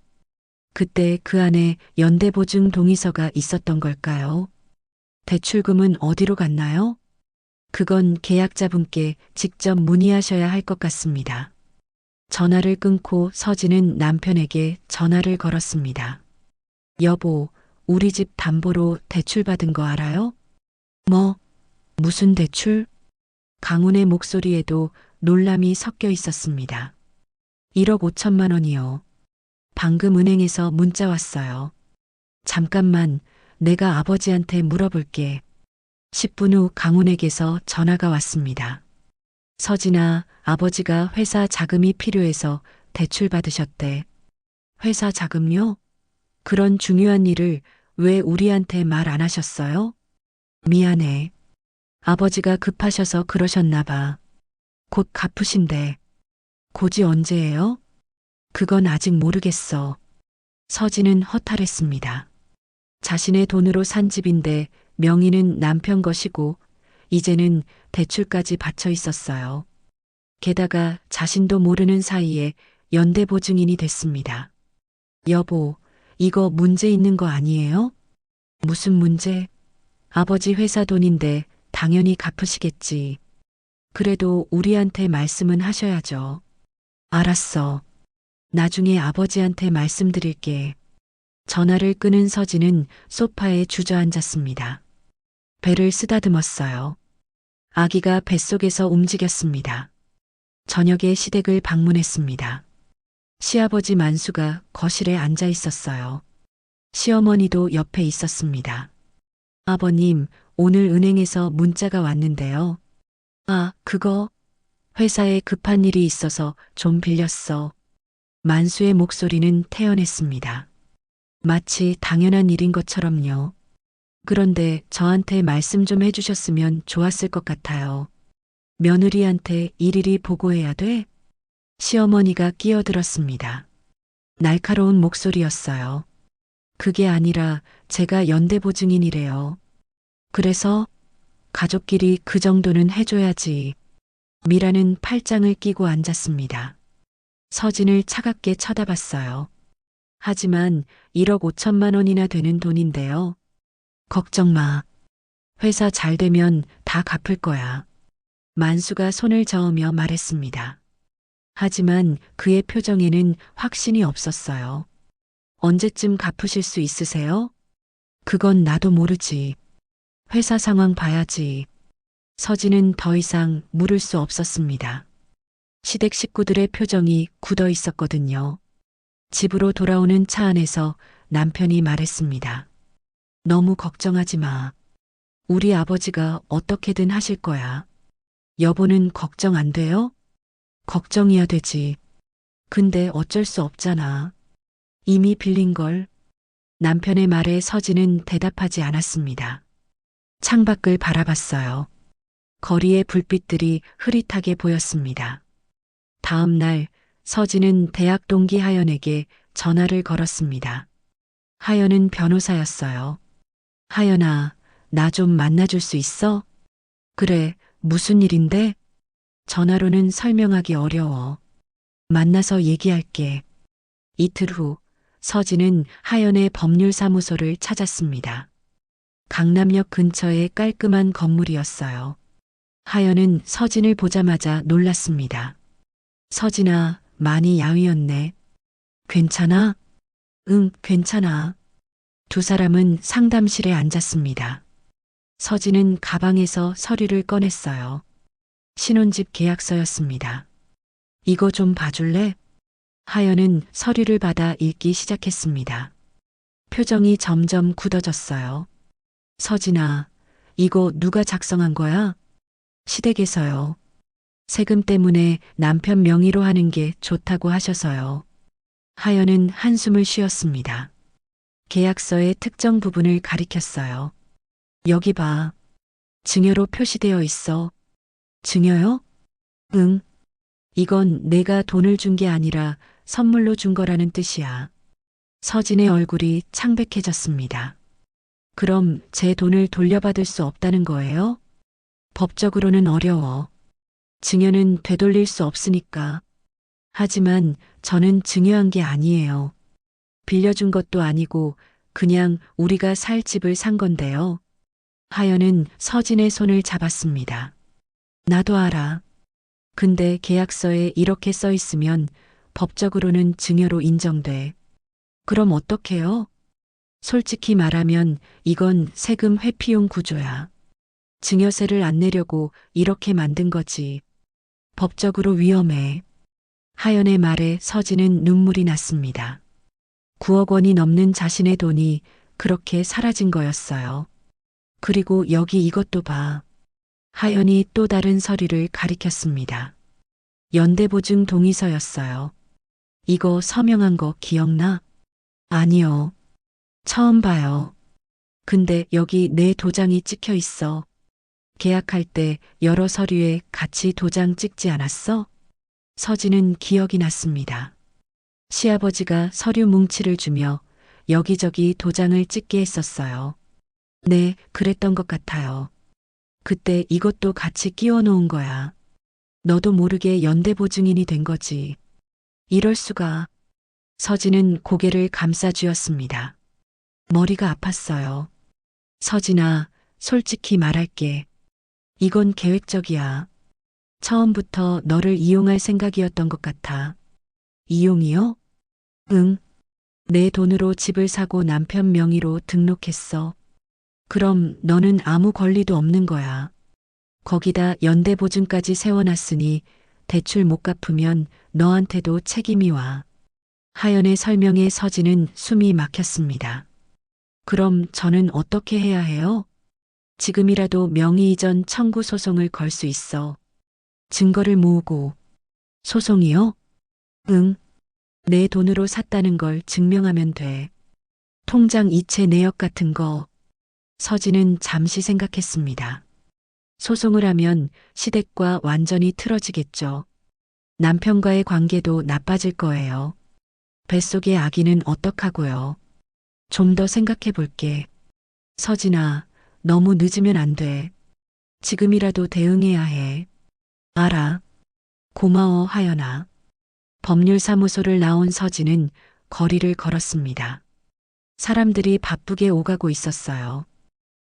그때 그 안에 연대보증 동의서가 있었던 걸까요? 대출금은 어디로 갔나요? 그건 계약자분께 직접 문의하셔야 할 것 같습니다. 전화를 끊고 서진은 남편에게 전화를 걸었습니다. 여보, 우리 집 담보로 대출 받은 거 알아요? 뭐, 무슨 대출? 강훈의 목소리에도 놀람이 섞여 있었습니다. 1억 5천만 원이요. 방금 은행에서 문자 왔어요. 잠깐만, 내가 아버지한테 물어볼게. 10분 후 강훈에게서 전화가 왔습니다. 서진아, 아버지가 회사 자금이 필요해서 대출 받으셨대. 회사 자금요? 그런 중요한 일을 왜 우리한테 말 안 하셨어요? 미안해. 아버지가 급하셔서 그러셨나 봐. 곧 갚으신대. 곧이 언제예요? 그건 아직 모르겠어. 서진은 허탈했습니다. 자신의 돈으로 산 집인데 명의는 남편 것이고 이제는 대출까지 받쳐 있었어요. 게다가 자신도 모르는 사이에 연대보증인이 됐습니다. 여보, 이거 문제 있는 거 아니에요? 무슨 문제? 아버지 회사 돈인데 당연히 갚으시겠지. 그래도 우리한테 말씀은 하셔야죠. 알았어. 나중에 아버지한테 말씀드릴게. 전화를 끊은 서진은 소파에 주저앉았습니다. 배를 쓰다듬었어요. 아기가 뱃속에서 움직였습니다. 저녁에 시댁을 방문했습니다. 시아버지 만수가 거실에 앉아 있었어요. 시어머니도 옆에 있었습니다. 아버님, 오늘 은행에서 문자가 왔는데요. 아, 그거? 회사에 급한 일이 있어서 좀 빌렸어. 만수의 목소리는 태연했습니다. 마치 당연한 일인 것처럼요. 그런데 저한테 말씀 좀 해주셨으면 좋았을 것 같아요. 며느리한테 일일이 보고해야 돼? 시어머니가 끼어들었습니다. 날카로운 목소리였어요. 그게 아니라 제가 연대보증인이래요. 그래서 가족끼리 그 정도는 해줘야지. 미라는 팔짱을 끼고 앉았습니다. 서진을 차갑게 쳐다봤어요. 하지만 1억 5천만 원이나 되는 돈인데요. 걱정 마. 회사 잘 되면 다 갚을 거야. 만수가 손을 저으며 말했습니다. 하지만 그의 표정에는 확신이 없었어요. 언제쯤 갚으실 수 있으세요? 그건 나도 모르지. 회사 상황 봐야지. 서진은 더 이상 물을 수 없었습니다. 시댁 식구들의 표정이 굳어 있었거든요. 집으로 돌아오는 차 안에서 남편이 말했습니다. 너무 걱정하지 마. 우리 아버지가 어떻게든 하실 거야. 여보는 걱정 안 돼요? 걱정이야 되지. 근데 어쩔 수 없잖아. 이미 빌린 걸. 남편의 말에 서진은 대답하지 않았습니다. 창밖을 바라봤어요. 거리의 불빛들이 흐릿하게 보였습니다. 다음 날 서진은 대학 동기 하연에게 전화를 걸었습니다. 하연은 변호사였어요. 하연아, 나 좀 만나줄 수 있어? 그래, 무슨 일인데? 전화로는 설명하기 어려워. 만나서 얘기할게. 이틀 후 서진은 하연의 법률사무소를 찾았습니다. 강남역 근처의 깔끔한 건물이었어요. 하연은 서진을 보자마자 놀랐습니다. 서진아, 많이 야위었네. 괜찮아? 응, 괜찮아. 두 사람은 상담실에 앉았습니다. 서진은 가방에서 서류를 꺼냈어요. 신혼집 계약서였습니다. 이거 좀 봐줄래? 하연은 서류를 받아 읽기 시작했습니다. 표정이 점점 굳어졌어요. 서진아, 이거 누가 작성한 거야? 시댁에서요. 세금 때문에 남편 명의로 하는 게 좋다고 하셔서요. 하연은 한숨을 쉬었습니다. 계약서의 특정 부분을 가리켰어요. 여기 봐. 증여로 표시되어 있어. 증여요? 응. 이건 내가 돈을 준 게 아니라 선물로 준 거라는 뜻이야. 서진의 얼굴이 창백해졌습니다. 그럼 제 돈을 돌려받을 수 없다는 거예요? 법적으로는 어려워. 증여는 되돌릴 수 없으니까. 하지만 저는 증여한 게 아니에요. 빌려준 것도 아니고 그냥 우리가 살 집을 산 건데요. 하연은 서진의 손을 잡았습니다. 나도 알아. 근데 계약서에 이렇게 써 있으면 법적으로는 증여로 인정돼. 그럼 어떡해요? 솔직히 말하면 이건 세금 회피용 구조야. 증여세를 안 내려고 이렇게 만든 거지. 법적으로 위험해. 하연의 말에 서진은 눈물이 났습니다. 9억 원이 넘는 자신의 돈이 그렇게 사라진 거였어요. 그리고 여기 이것도 봐. 하연이 또 다른 서류를 가리켰습니다. 연대보증 동의서였어요. 이거 서명한 거 기억나? 아니요. 처음 봐요. 근데 여기 내 도장이 찍혀 있어. 계약할 때 여러 서류에 같이 도장 찍지 않았어? 서진은 기억이 났습니다. 시아버지가 서류 뭉치를 주며 여기저기 도장을 찍게 했었어요. 네, 그랬던 것 같아요. 그때 이것도 같이 끼워 놓은 거야. 너도 모르게 연대보증인이 된 거지. 이럴 수가. 서진은 고개를 감싸 쥐었습니다. 머리가 아팠어요. 서진아, 솔직히 말할게. 이건 계획적이야. 처음부터 너를 이용할 생각이었던 것 같아. 이용이요? 응. 내 돈으로 집을 사고 남편 명의로 등록했어. 그럼 너는 아무 권리도 없는 거야. 거기다 연대보증까지 세워놨으니 대출 못 갚으면 너한테도 책임이 와. 하연의 설명에 서진은 숨이 막혔습니다. 그럼 저는 어떻게 해야 해요? 지금이라도 명의이전 청구 소송을 걸 수 있어. 증거를 모으고. 소송이요? 응. 내 돈으로 샀다는 걸 증명하면 돼. 통장 이체 내역 같은 거. 서진은 잠시 생각했습니다. 소송을 하면 시댁과 완전히 틀어지겠죠. 남편과의 관계도 나빠질 거예요. 뱃속의 아기는 어떡하고요? 좀 더 생각해 볼게. 서진아, 너무 늦으면 안 돼. 지금이라도 대응해야 해. 알아. 고마워, 하연아. 법률사무소를 나온 서진은 거리를 걸었습니다. 사람들이 바쁘게 오가고 있었어요.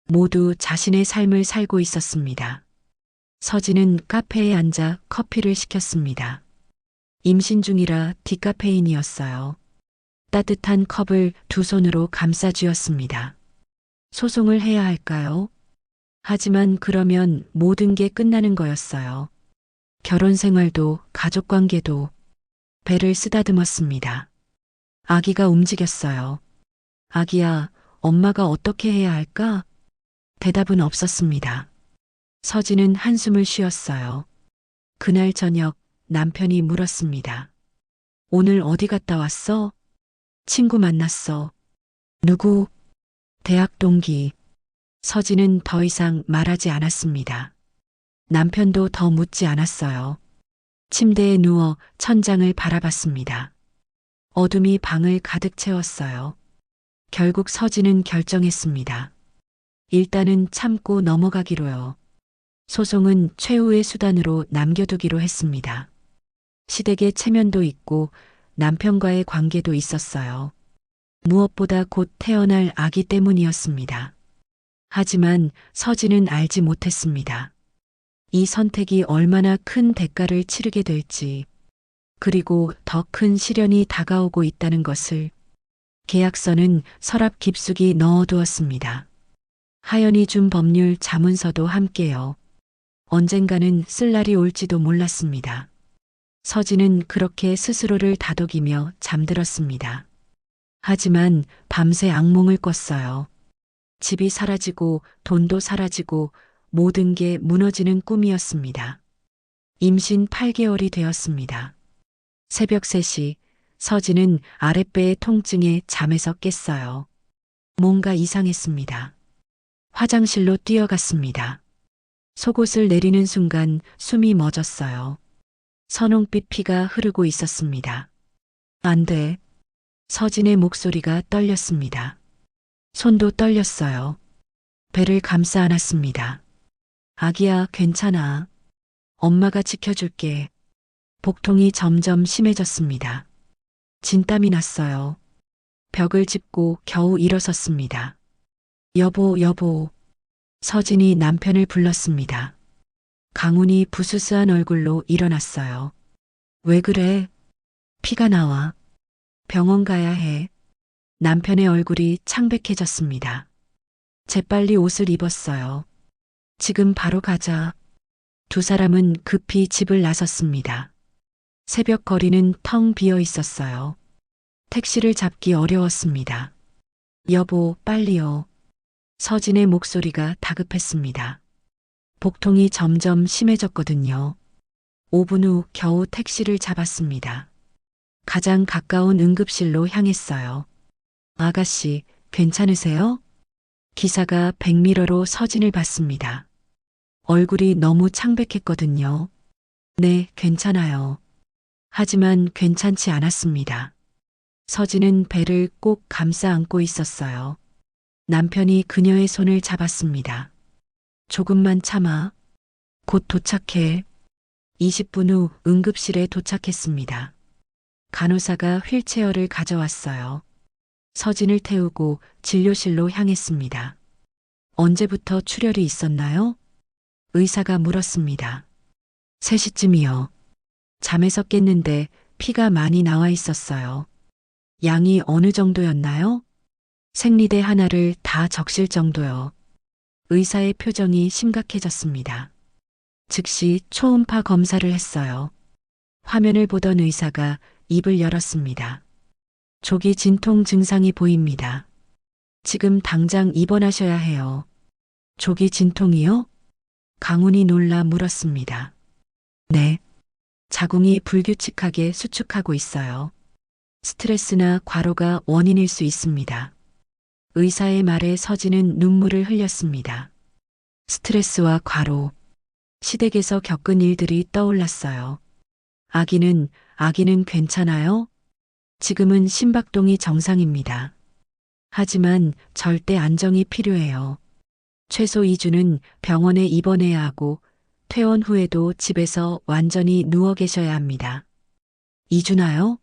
모두 자신의 삶을 살고 있었습니다. 서진은 카페에 앉아 커피를 시켰습니다. 임신 중이라 디카페인이었어요. 따뜻한 컵을 두 손으로 감싸 쥐었습니다. 소송을 해야 할까요? 하지만 그러면 모든 게 끝나는 거였어요. 결혼 생활도 가족 관계도. 배를 쓰다듬었습니다. 아기가 움직였어요. 아기야, 엄마가 어떻게 해야 할까? 대답은 없었습니다. 서진은 한숨을 쉬었어요. 그날 저녁 남편이 물었습니다. 오늘 어디 갔다 왔어? 친구 만났어. 누구? 대학 동기. 서진은 더 이상 말하지 않았습니다. 남편도 더 묻지 않았어요. 침대에 누워 천장을 바라봤습니다. 어둠이 방을 가득 채웠어요. 결국 서진은 결정했습니다. 일단은 참고 넘어가기로요. 소송은 최후의 수단으로 남겨두기로 했습니다. 시댁의 체면도 있고 남편과의 관계도 있었어요. 무엇보다 곧 태어날 아기 때문이었습니다. 하지만 서진은 알지 못했습니다. 이 선택이 얼마나 큰 대가를 치르게 될지, 그리고 더 큰 시련이 다가오고 있다는 것을. 계약서는 서랍 깊숙이 넣어두었습니다. 하연이 준 법률 자문서도 함께요. 언젠가는 쓸 날이 올지도 몰랐습니다. 서진은 그렇게 스스로를 다독이며 잠들었습니다. 하지만 밤새 악몽을 꿨어요. 집이 사라지고 돈도 사라지고 모든 게 무너지는 꿈이었습니다. 임신 8개월이 되었습니다. 새벽 3시 서진은 아랫배의 통증에 잠에서 깼어요. 뭔가 이상했습니다. 화장실로 뛰어갔습니다. 속옷을 내리는 순간 숨이 멎었어요. 선홍빛 피가 흐르고 있었습니다. 안 돼. 서진의 목소리가 떨렸습니다. 손도 떨렸어요. 배를 감싸 안았습니다. 아기야, 괜찮아. 엄마가 지켜줄게. 복통이 점점 심해졌습니다. 진땀이 났어요. 벽을 짚고 겨우 일어섰습니다. 여보, 여보. 서진이 남편을 불렀습니다. 강훈이 부스스한 얼굴로 일어났어요. 왜 그래? 피가 나와. 병원 가야 해. 남편의 얼굴이 창백해졌습니다. 재빨리 옷을 입었어요. 지금 바로 가자. 두 사람은 급히 집을 나섰습니다. 새벽 거리는 텅 비어 있었어요. 택시를 잡기 어려웠습니다. 여보, 빨리요. 서진의 목소리가 다급했습니다. 복통이 점점 심해졌거든요. 5분 후 겨우 택시를 잡았습니다. 가장 가까운 응급실로 향했어요. 아가씨, 괜찮으세요? 기사가 백미러로 서진을 봤습니다. 얼굴이 너무 창백했거든요. 네, 괜찮아요. 하지만 괜찮지 않았습니다. 서진은 배를 꼭 감싸 안고 있었어요. 남편이 그녀의 손을 잡았습니다. 조금만 참아. 곧 도착해. 20분 후 응급실에 도착했습니다. 간호사가 휠체어를 가져왔어요. 서진을 태우고 진료실로 향했습니다. 언제부터 출혈이 있었나요? 의사가 물었습니다. 3시쯤이요. 잠에서 깼는데 피가 많이 나와 있었어요. 양이 어느 정도였나요? 생리대 하나를 다 적실 정도요. 의사의 표정이 심각해졌습니다. 즉시 초음파 검사를 했어요. 화면을 보던 의사가 입을 열었습니다. 조기 진통 증상이 보입니다. 지금 당장 입원하셔야 해요. 조기 진통이요? 강훈이 놀라 물었습니다. 네. 자궁이 불규칙하게 수축하고 있어요. 스트레스나 과로가 원인일 수 있습니다. 의사의 말에 서진은 눈물을 흘렸습니다. 스트레스와 과로. 시댁에서 겪은 일들이 떠올랐어요. 아기는 괜찮아요? 지금은 심박동이 정상입니다. 하지만 절대 안정이 필요해요. 최소 2주는 병원에 입원해야 하고 퇴원 후에도 집에서 완전히 누워 계셔야 합니다. 2주나요?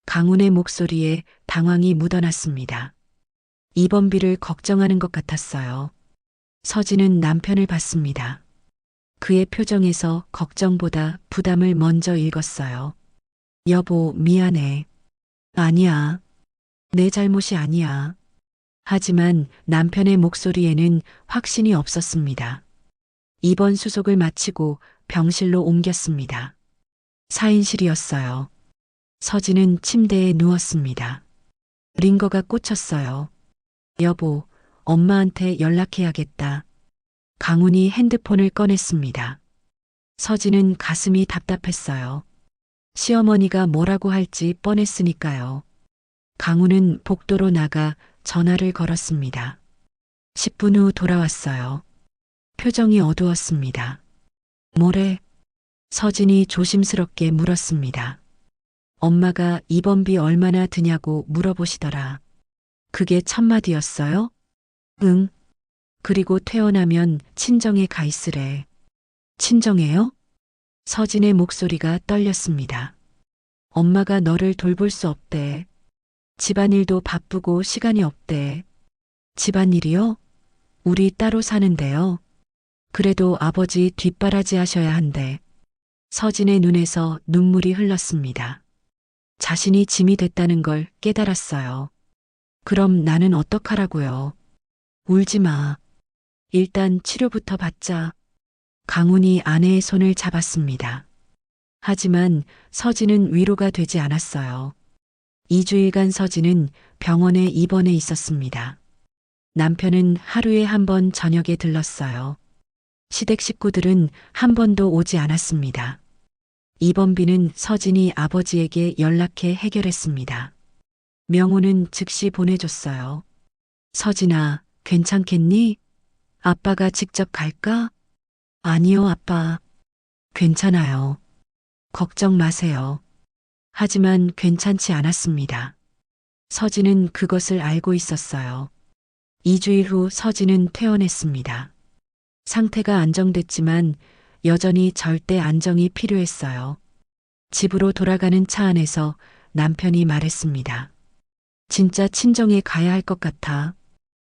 강훈의 목소리에 당황이 묻어났습니다. 입원비를 걱정하는 것 같았어요. 서진은 남편을 봤습니다. 그의 표정에서 걱정보다 부담을 먼저 읽었어요. 여보, 미안해. 아니야. 내 잘못이 아니야. 하지만 남편의 목소리에는 확신이 없었습니다. 입원 수속을 마치고 병실로 옮겼습니다. 4인실이었어요. 서진은 침대에 누웠습니다. 링거가 꽂혔어요. 여보, 엄마한테 연락해야겠다. 강훈이 핸드폰을 꺼냈습니다. 서진은 가슴이 답답했어요. 시어머니가 뭐라고 할지 뻔했으니까요. 강훈은 복도로 나가 전화를 걸었습니다. 10분 후 돌아왔어요. 표정이 어두웠습니다. 뭐래? 서진이 조심스럽게 물었습니다. 엄마가 입원비 얼마나 드냐고 물어보시더라. 그게 첫마디였어요? 응. 그리고 퇴원하면 친정에 가 있으래. 친정에요? 서진의 목소리가 떨렸습니다. 엄마가 너를 돌볼 수 없대. 집안일도 바쁘고 시간이 없대. 집안일이요? 우리 따로 사는데요. 그래도 아버지 뒷바라지 하셔야 한대. 서진의 눈에서 눈물이 흘렀습니다. 자신이 짐이 됐다는 걸 깨달았어요. 그럼 나는 어떡하라고요? 울지 마. 일단 치료부터 받자. 강훈이 아내의 손을 잡았습니다. 하지만 서진은 위로가 되지 않았어요. 2주일간 서진은 병원에 입원해 있었습니다. 남편은 하루에 한 번 저녁에 들렀어요. 시댁 식구들은 한 번도 오지 않았습니다. 입원비는 서진이 아버지에게 연락해 해결했습니다. 명호는 즉시 보내줬어요. 서진아, 괜찮겠니? 아빠가 직접 갈까? 아니요, 아빠. 괜찮아요. 걱정 마세요. 하지만 괜찮지 않았습니다. 서진은 그것을 알고 있었어요. 2주일 후 서진은 퇴원했습니다. 상태가 안정됐지만 여전히 절대 안정이 필요했어요. 집으로 돌아가는 차 안에서 남편이 말했습니다. 진짜 친정에 가야 할 것 같아.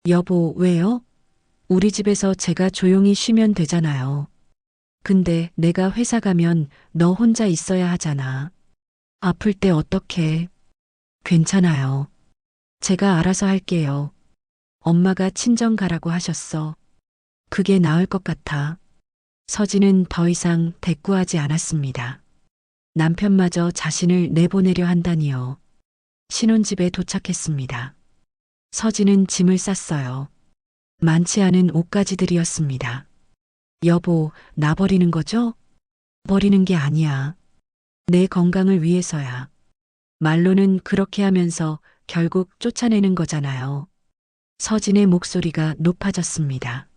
여보, 왜요? 우리 집에서 제가 조용히 쉬면 되잖아요. 근데 내가 회사 가면 너 혼자 있어야 하잖아. 아플 때 어떡해? 괜찮아요. 제가 알아서 할게요. 엄마가 친정 가라고 하셨어. 그게 나을 것 같아. 서진은 더 이상 대꾸하지 않았습니다. 남편마저 자신을 내보내려 한다니요. 신혼집에 도착했습니다. 서진은 짐을 쌌어요. 많지 않은 옷가지들이었습니다. 여보, 나 버리는 거죠? 버리는 게 아니야. 내 건강을 위해서야. 말로는 그렇게 하면서 결국 쫓아내는 거잖아요. 서진의 목소리가 높아졌습니다.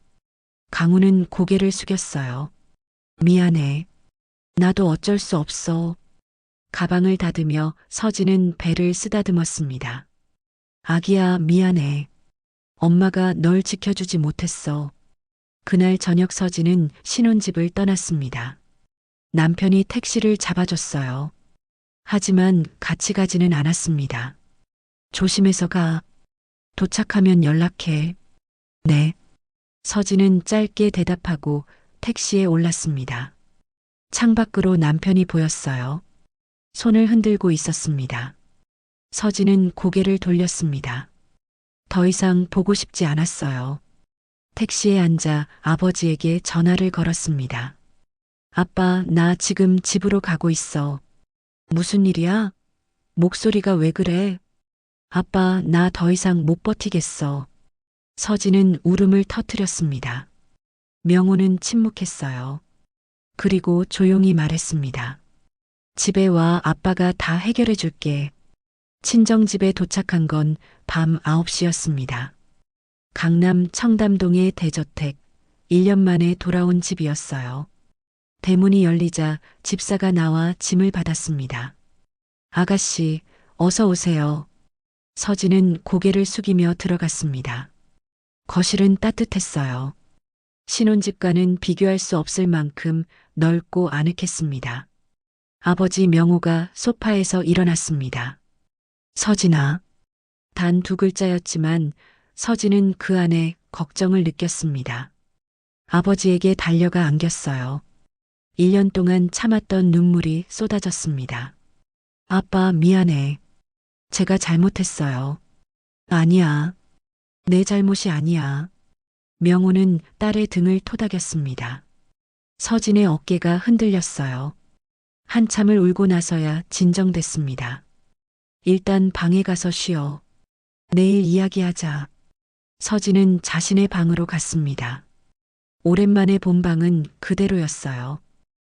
강훈은 고개를 숙였어요. 미안해. 나도 어쩔 수 없어. 가방을 닫으며 서진은 배를 쓰다듬었습니다. 아기야, 미안해. 엄마가 널 지켜주지 못했어. 그날 저녁 서진은 신혼집을 떠났습니다. 남편이 택시를 잡아줬어요. 하지만 같이 가지는 않았습니다. 조심해서 가. 도착하면 연락해. 네. 서진은 짧게 대답하고 택시에 올랐습니다. 창밖으로 남편이 보였어요. 손을 흔들고 있었습니다. 서진은 고개를 돌렸습니다. 더 이상 보고 싶지 않았어요. 택시에 앉아 아버지에게 전화를 걸었습니다. 아빠, 나 지금 집으로 가고 있어. 무슨 일이야? 목소리가 왜 그래? 아빠, 나 더 이상 못 버티겠어. 서진은 울음을 터뜨렸습니다. 명호는 침묵했어요. 그리고 조용히 말했습니다. 집에 와, 아빠가 다 해결해 줄게. 친정집에 도착한 건 밤 9시였습니다. 강남 청담동의 대저택, 1년 만에 돌아온 집이었어요. 대문이 열리자 집사가 나와 짐을 받았습니다. 아가씨, 어서 오세요. 서진은 고개를 숙이며 들어갔습니다. 거실은 따뜻했어요. 신혼집과는 비교할 수 없을 만큼 넓고 아늑했습니다. 아버지 명호가 소파에서 일어났습니다. 서진아. 단 2글자였지만 서진은 그 안에 걱정을 느꼈습니다. 아버지에게 달려가 안겼어요. 1년 동안 참았던 눈물이 쏟아졌습니다. 아빠, 미안해. 제가 잘못했어요. 아니야. 내 잘못이 아니야. 명호는 딸의 등을 토닥였습니다. 서진의 어깨가 흔들렸어요. 한참을 울고 나서야 진정됐습니다. 일단 방에 가서 쉬어. 내일 이야기하자. 서진은 자신의 방으로 갔습니다. 오랜만에 본 방은 그대로였어요.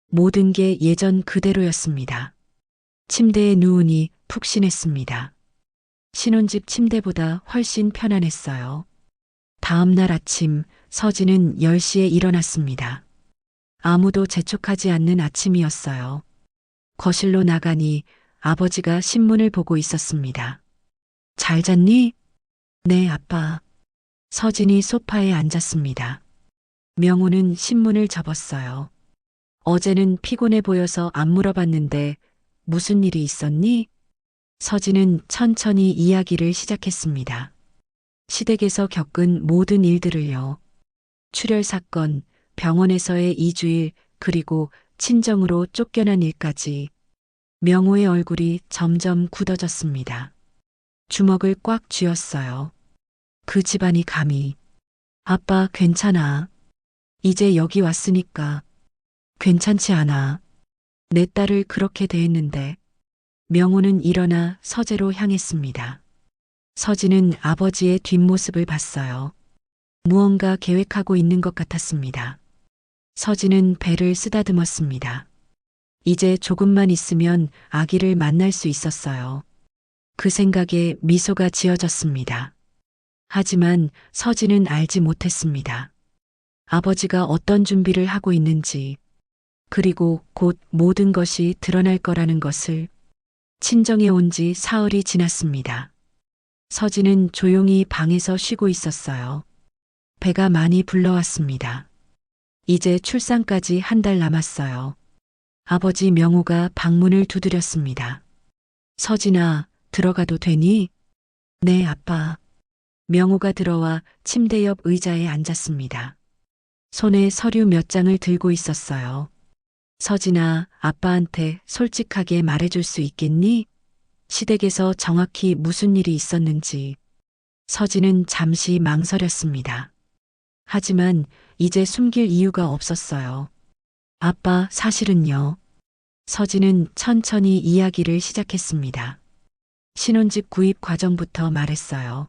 모든 게 예전 그대로였습니다. 침대에 누우니 푹신했습니다. 신혼집 침대보다 훨씬 편안했어요. 다음 날 아침 서진은 10시에 일어났습니다. 아무도 재촉하지 않는 아침이었어요. 거실로 나가니 아버지가 신문을 보고 있었습니다. 잘 잤니? 네, 아빠. 서진이 소파에 앉았습니다. 명호는 신문을 접었어요. 어제는 피곤해 보여서 안 물어봤는데 무슨 일이 있었니? 서진은 천천히 이야기를 시작했습니다. 시댁에서 겪은 모든 일들을요. 출혈 사건, 병원에서의 2주일, 그리고 친정으로 쫓겨난 일까지. 명호의 얼굴이 점점 굳어졌습니다. 주먹을 꽉 쥐었어요. 그 집안이 감히. 아빠, 괜찮아. 이제 여기 왔으니까. 괜찮지 않아. 내 딸을 그렇게 대했는데. 명호는 일어나 서재로 향했습니다. 서진은 아버지의 뒷모습을 봤어요. 무언가 계획하고 있는 것 같았습니다. 서진은 배를 쓰다듬었습니다. 이제 조금만 있으면 아기를 만날 수 있었어요. 그 생각에 미소가 지어졌습니다. 하지만 서진은 알지 못했습니다. 아버지가 어떤 준비를 하고 있는지, 그리고 곧 모든 것이 드러날 거라는 것을. 친정에 온 지 사흘이 지났습니다. 서진은 조용히 방에서 쉬고 있었어요. 배가 많이 불러왔습니다. 이제 출산까지 1달 남았어요. 아버지 명호가 방문을 두드렸습니다. 서진아, 들어가도 되니? 네, 아빠. 명호가 들어와 침대 옆 의자에 앉았습니다. 손에 서류 몇 장을 들고 있었어요. 서진아, 아빠한테 솔직하게 말해줄 수 있겠니? 시댁에서 정확히 무슨 일이 있었는지. 서진은 잠시 망설였습니다. 하지만 이제 숨길 이유가 없었어요. 아빠, 사실은요. 서진은 천천히 이야기를 시작했습니다. 신혼집 구입 과정부터 말했어요.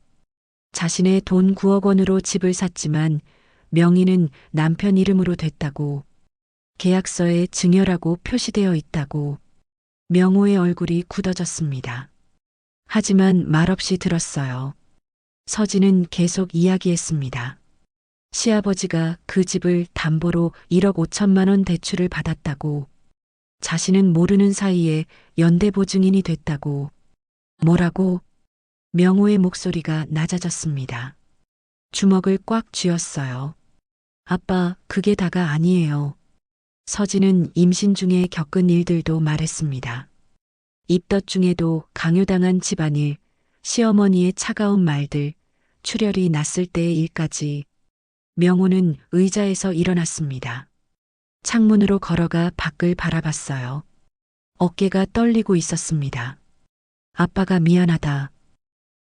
자신의 돈 9억 원으로 집을 샀지만 명의는 남편 이름으로 됐다고. 계약서에 증여라고 표시되어 있다고. 명호의 얼굴이 굳어졌습니다. 하지만 말없이 들었어요. 서진은 계속 이야기했습니다. 시아버지가 그 집을 담보로 1억 5천만 원 대출을 받았다고. 자신은 모르는 사이에 연대보증인이 됐다고. 뭐라고? 명호의 목소리가 낮아졌습니다. 주먹을 꽉 쥐었어요. 아빠, 그게 다가 아니에요. 서진은 임신 중에 겪은 일들도 말했습니다. 입덧 중에도 강요당한 집안일, 시어머니의 차가운 말들, 출혈이 났을 때의 일까지 명호는 의자에서 일어났습니다. 창문으로 걸어가 밖을 바라봤어요. 어깨가 떨리고 있었습니다. 아빠가 미안하다.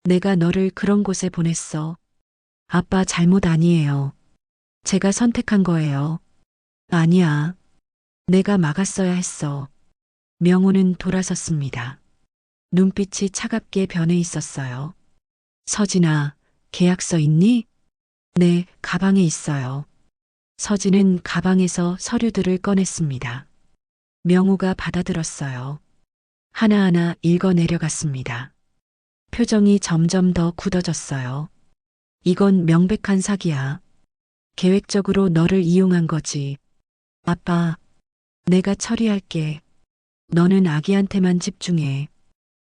내가 너를 그런 곳에 보냈어. 아빠 잘못 아니에요. 제가 선택한 거예요. 아니야. 내가 막았어야 했어. 명호는 돌아섰습니다. 눈빛이 차갑게 변해 있었어요. 서진아, 계약서 있니? 네, 가방에 있어요. 서진은 가방에서 서류들을 꺼냈습니다. 명호가 받아들었어요. 하나하나 읽어 내려갔습니다. 표정이 점점 더 굳어졌어요. 이건 명백한 사기야. 계획적으로 너를 이용한 거지. 아빠, 내가 처리할게. 너는 아기한테만 집중해.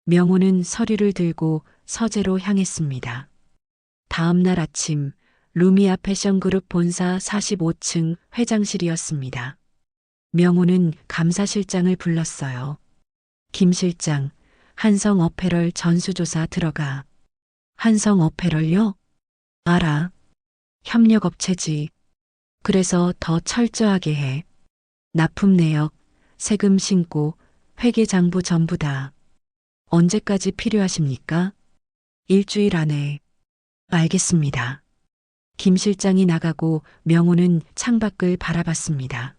명호는 서류를 들고 서재로 향했습니다. 다음 날 아침, 루미아 패션그룹 본사 45층 회장실이었습니다. 명호는 감사실장을 불렀어요. 김 실장, 한성 어페럴 전수조사 들어가. 한성 어페럴요? 알아. 협력업체지. 그래서 더 철저하게 해. 납품 내역, 세금 신고, 회계장부 전부 다. 언제까지 필요하십니까? 일주일 안에. 알겠습니다. 김 실장이 나가고 명호는 창밖을 바라봤습니다.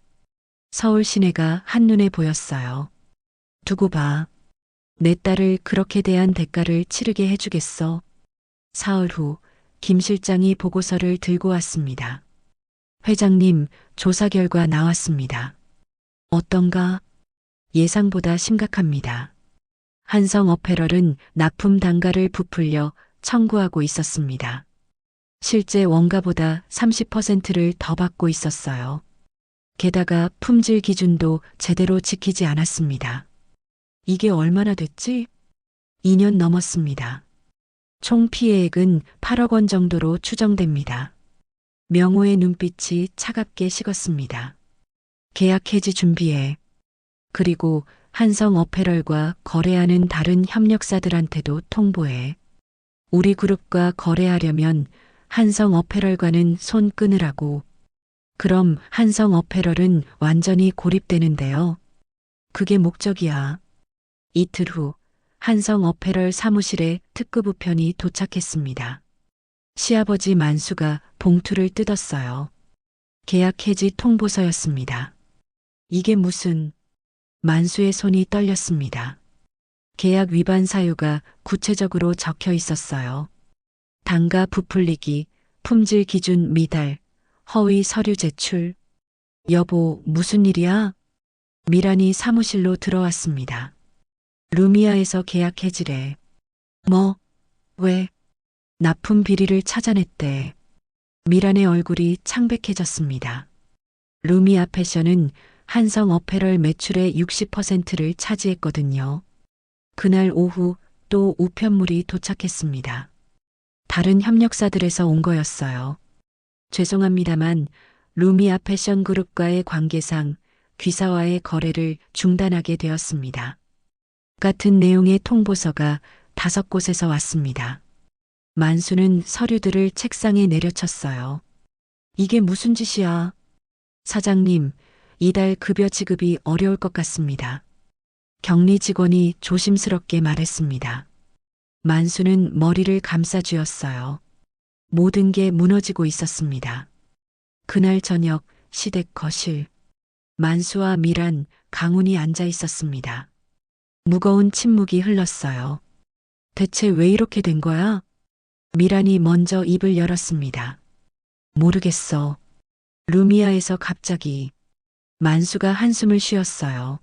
서울 시내가 한눈에 보였어요. 두고 봐. 내 딸을 그렇게 대한 대가를 치르게 해주겠어. 사흘 후 김 실장이 보고서를 들고 왔습니다. 회장님, 조사 결과 나왔습니다. 어떤가? 예상보다 심각합니다. 한성 어페럴은 납품 단가를 부풀려 청구하고 있었습니다. 실제 원가보다 30%를 더 받고 있었어요. 게다가 품질 기준도 제대로 지키지 않았습니다. 이게 얼마나 됐지? 2년 넘었습니다. 총 피해액은 8억 원 정도로 추정됩니다. 명호의 눈빛이 차갑게 식었습니다. 계약 해지 준비해. 그리고 한성 어페럴과 거래하는 다른 협력사들한테도 통보해. 우리 그룹과 거래하려면 한성 어페럴과는 손 끊으라고. 그럼 한성 어페럴은 완전히 고립되는데요. 그게 목적이야. 이틀 후 한성 어페럴 사무실에 특급 우편이 도착했습니다. 시아버지 만수가 봉투를 뜯었어요. 계약 해지 통보서였습니다. 이게 무슨... 만수의 손이 떨렸습니다. 계약 위반 사유가 구체적으로 적혀 있었어요. 단가 부풀리기, 품질 기준 미달, 허위 서류 제출. 여보, 무슨 일이야? 미란이 사무실로 들어왔습니다. 루미아에서 계약 해지래. 뭐? 왜? 납품 비리를 찾아냈대. 미란의 얼굴이 창백해졌습니다. 루미아 패션은 한성 어페럴 매출의 60%를 차지했거든요. 그날 오후 또 우편물이 도착했습니다. 다른 협력사들에서 온 거였어요. 죄송합니다만 루미아 패션 그룹과의 관계상 귀사와의 거래를 중단하게 되었습니다. 같은 내용의 통보서가 5곳에서 왔습니다. 만수는 서류들을 책상에 내려쳤어요. 이게 무슨 짓이야? 사장님, 이달 급여 지급이 어려울 것 같습니다. 격리 직원이 조심스럽게 말했습니다. 만수는 머리를 감싸쥐었어요. 모든 게 무너지고 있었습니다. 그날 저녁 시댁 거실. 만수와 미란, 강훈이 앉아 있었습니다. 무거운 침묵이 흘렀어요. 대체 왜 이렇게 된 거야? 미란이 먼저 입을 열었습니다. 모르겠어. 루미아에서 갑자기. 만수가 한숨을 쉬었어요.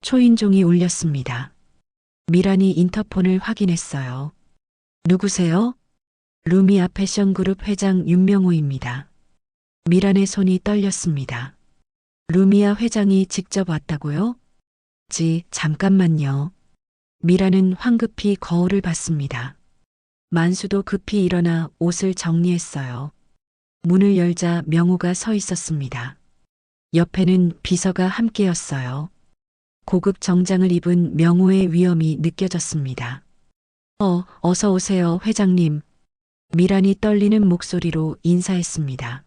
초인종이 울렸습니다. 미란이 인터폰을 확인했어요. 누구세요? 루미아 패션그룹 회장 윤명호입니다. 미란의 손이 떨렸습니다. 루미아 회장이 직접 왔다고요? 잠깐만요. 미란은 황급히 거울을 봤습니다. 만수도 급히 일어나 옷을 정리했어요. 문을 열자 명호가 서 있었습니다. 옆에는 비서가 함께였어요. 고급 정장을 입은 명호의 위엄이 느껴졌습니다. 어서 오세요, 회장님. 미란이 떨리는 목소리로 인사했습니다.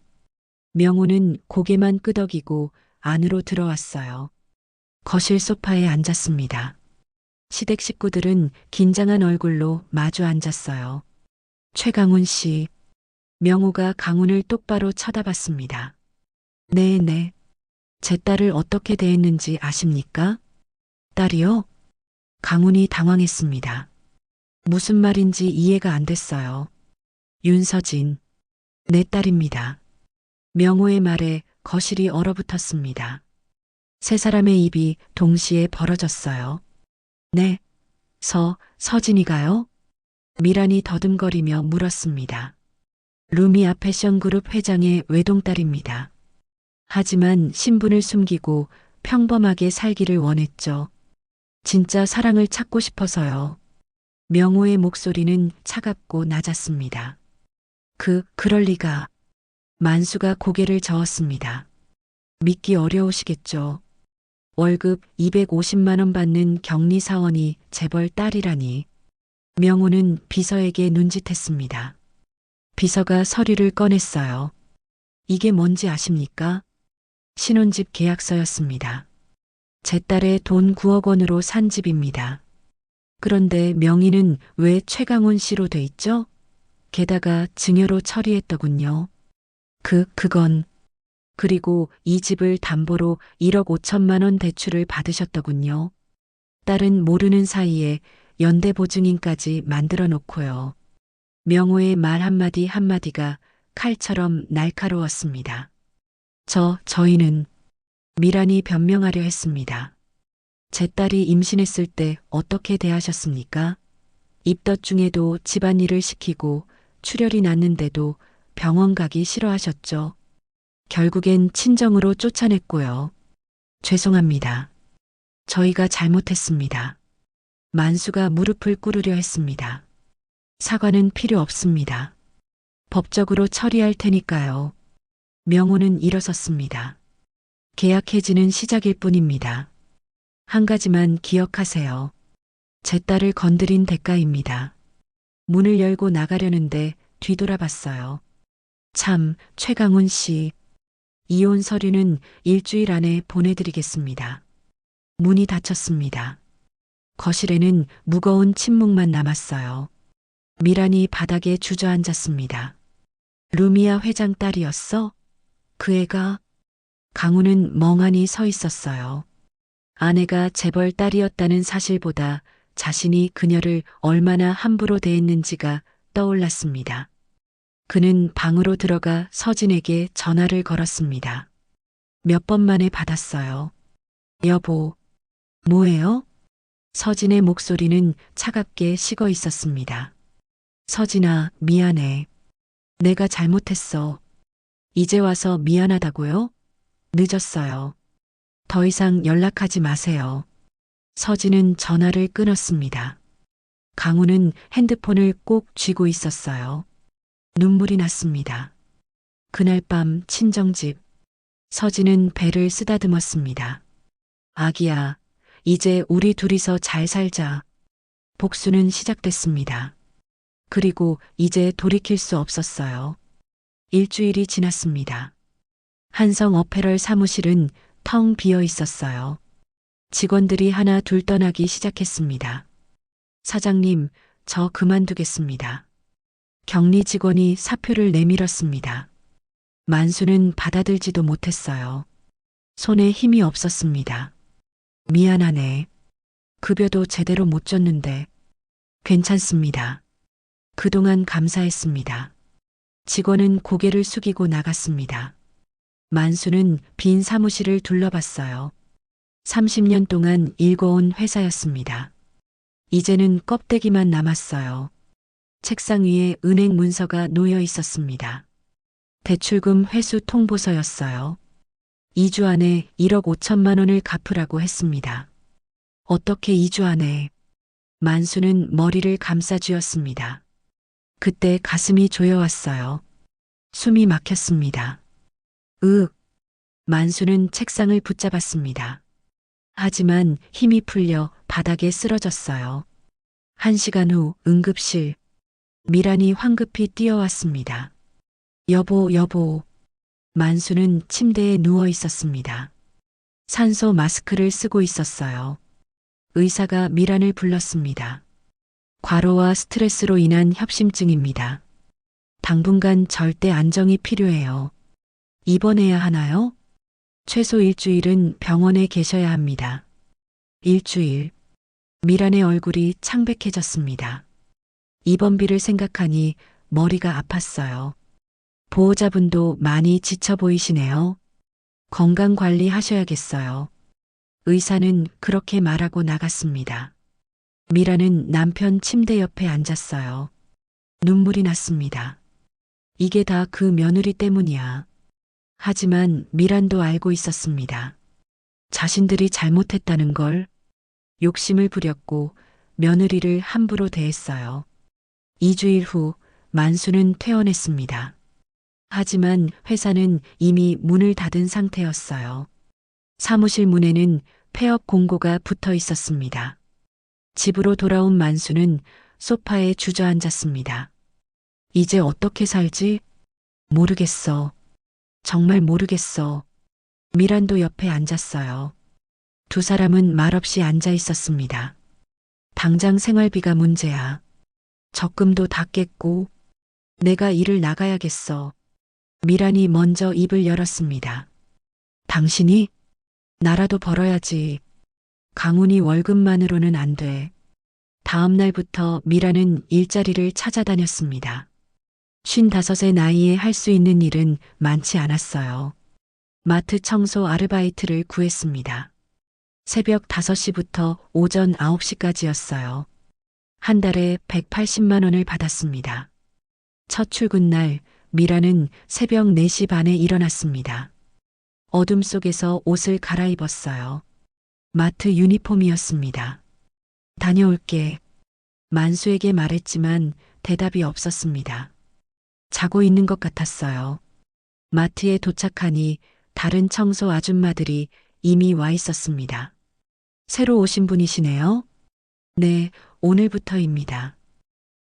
명호는 고개만 끄덕이고 안으로 들어왔어요. 거실 소파에 앉았습니다. 시댁 식구들은 긴장한 얼굴로 마주 앉았어요. 최강훈 씨. 명호가 강훈을 똑바로 쳐다봤습니다. 네. 제 딸을 어떻게 대했는지 아십니까? 딸이요? 강훈이 당황했습니다. 무슨 말인지 이해가 안 됐어요. 윤서진. 내 딸입니다. 명호의 말에 거실이 얼어붙었습니다. 세 사람의 입이 동시에 벌어졌어요. 네. 서진이가요? 미란이 더듬거리며 물었습니다. 루미아 패션그룹 회장의 외동딸입니다. 하지만 신분을 숨기고 평범하게 살기를 원했죠. 진짜 사랑을 찾고 싶어서요. 명호의 목소리는 차갑고 낮았습니다. 그럴 리가. 만수가 고개를 저었습니다. 믿기 어려우시겠죠. 월급 250만 원 받는 격리 사원이 재벌 딸이라니. 명호는 비서에게 눈짓했습니다. 비서가 서류를 꺼냈어요. 이게 뭔지 아십니까? 신혼집 계약서였습니다. 제 딸의 돈 9억 원으로 산 집입니다. 그런데 명의는 왜 최강훈 씨로 돼 있죠? 게다가 증여로 처리했더군요. 그건. 그리고 이 집을 담보로 1억 5천만 원 대출을 받으셨더군요. 딸은 모르는 사이에 연대보증인까지 만들어 놓고요. 명호의 말 한마디 한마디가 칼처럼 날카로웠습니다. 저희는 미란이 변명하려 했습니다. 제 딸이 임신했을 때 어떻게 대하셨습니까? 입덧 중에도 집안일을 시키고 출혈이 났는데도 병원 가기 싫어하셨죠. 결국엔 친정으로 쫓아냈고요. 죄송합니다. 저희가 잘못했습니다. 만수가 무릎을 꿇으려 했습니다. 사과는 필요 없습니다. 법적으로 처리할 테니까요. 명호는 일어섰습니다. 계약 해지는 시작일 뿐입니다. 한 가지만 기억하세요. 제 딸을 건드린 대가입니다. 문을 열고 나가려는데 뒤돌아봤어요. 참, 최강훈 씨. 이혼 서류는 일주일 안에 보내드리겠습니다. 문이 닫혔습니다. 거실에는 무거운 침묵만 남았어요. 미란이 바닥에 주저앉았습니다. 루미아 회장 딸이었어? 그 애가? 강훈은 멍하니 서 있었어요. 아내가 재벌 딸이었다는 사실보다 자신이 그녀를 얼마나 함부로 대했는지가 떠올랐습니다. 그는 방으로 들어가 서진에게 전화를 걸었습니다. 몇 번 만에 받았어요. 여보, 뭐해요? 서진의 목소리는 차갑게 식어 있었습니다. 서진아, 미안해. 내가 잘못했어. 이제 와서 미안하다고요? 늦었어요. 더 이상 연락하지 마세요. 서진은 전화를 끊었습니다. 강훈은 핸드폰을 꼭 쥐고 있었어요. 눈물이 났습니다. 그날 밤 친정집. 서진은 배를 쓰다듬었습니다. 아기야, 이제 우리 둘이서 잘 살자. 복수는 시작됐습니다. 그리고 이제 돌이킬 수 없었어요. 일주일이 지났습니다. 한성 어페럴 사무실은 텅 비어 있었어요. 직원들이 하나 둘 떠나기 시작했습니다. 사장님, 저 그만두겠습니다. 격리 직원이 사표를 내밀었습니다. 만수는 받아들지도 못했어요. 손에 힘이 없었습니다. 미안하네. 급여도 제대로 못 줬는데. 괜찮습니다. 그동안 감사했습니다. 직원은 고개를 숙이고 나갔습니다. 만수는 빈 사무실을 둘러봤어요. 30년 동안 일궈온 회사였습니다. 이제는 껍데기만 남았어요. 책상 위에 은행 문서가 놓여 있었습니다. 대출금 회수 통보서였어요. 2주 안에 1억 5천만 원을 갚으라고 했습니다. 어떻게 2주 안에? 만수는 머리를 감싸쥐었습니다. 그때 가슴이 조여왔어요. 숨이 막혔습니다. 만수는 책상을 붙잡았습니다. 하지만 힘이 풀려 바닥에 쓰러졌어요. 1시간 후 응급실. 미란이 황급히 뛰어왔습니다. 여보, 여보. 만수는 침대에 누워 있었습니다. 산소 마스크를 쓰고 있었어요. 의사가 미란을 불렀습니다. 과로와 스트레스로 인한 협심증입니다. 당분간 절대 안정이 필요해요. 입원해야 하나요? 최소 일주일은 병원에 계셔야 합니다. 일주일. 미란의 얼굴이 창백해졌습니다. 입원비를 생각하니 머리가 아팠어요. 보호자분도 많이 지쳐 보이시네요. 건강 관리 하셔야겠어요. 의사는 그렇게 말하고 나갔습니다. 미라는 남편 침대 옆에 앉았어요. 눈물이 났습니다. 이게 다 그 며느리 때문이야. 하지만 미란도 알고 있었습니다. 자신들이 잘못했다는 걸. 욕심을 부렸고 며느리를 함부로 대했어요. 2주일 후 만수는 퇴원했습니다. 하지만 회사는 이미 문을 닫은 상태였어요. 사무실 문에는 폐업 공고가 붙어 있었습니다. 집으로 돌아온 만수는 소파에 주저앉았습니다. 이제 어떻게 살지? 모르겠어. 정말 모르겠어. 미란도 옆에 앉았어요. 두 사람은 말없이 앉아 있었습니다. 당장 생활비가 문제야. 적금도 다 깼고 내가 일을 나가야겠어. 미란이 먼저 입을 열었습니다. 당신이? 나라도 벌어야지. 강훈이 월급만으로는 안 돼. 다음 날부터 미란은 일자리를 찾아다녔습니다. 55의 나이에 할 수 있는 일은 많지 않았어요. 마트 청소 아르바이트를 구했습니다. 새벽 5시부터 오전 9시까지였어요. 한 달에 180만 원을 받았습니다. 첫 출근 날 미라는 새벽 4시 반에 일어났습니다. 어둠 속에서 옷을 갈아입었어요. 마트 유니폼이었습니다. 다녀올게. 만수에게 말했지만 대답이 없었습니다. 자고 있는 것 같았어요. 마트에 도착하니 다른 청소 아줌마들이 이미 와 있었습니다. 새로 오신 분이시네요? 네, 오늘부터입니다.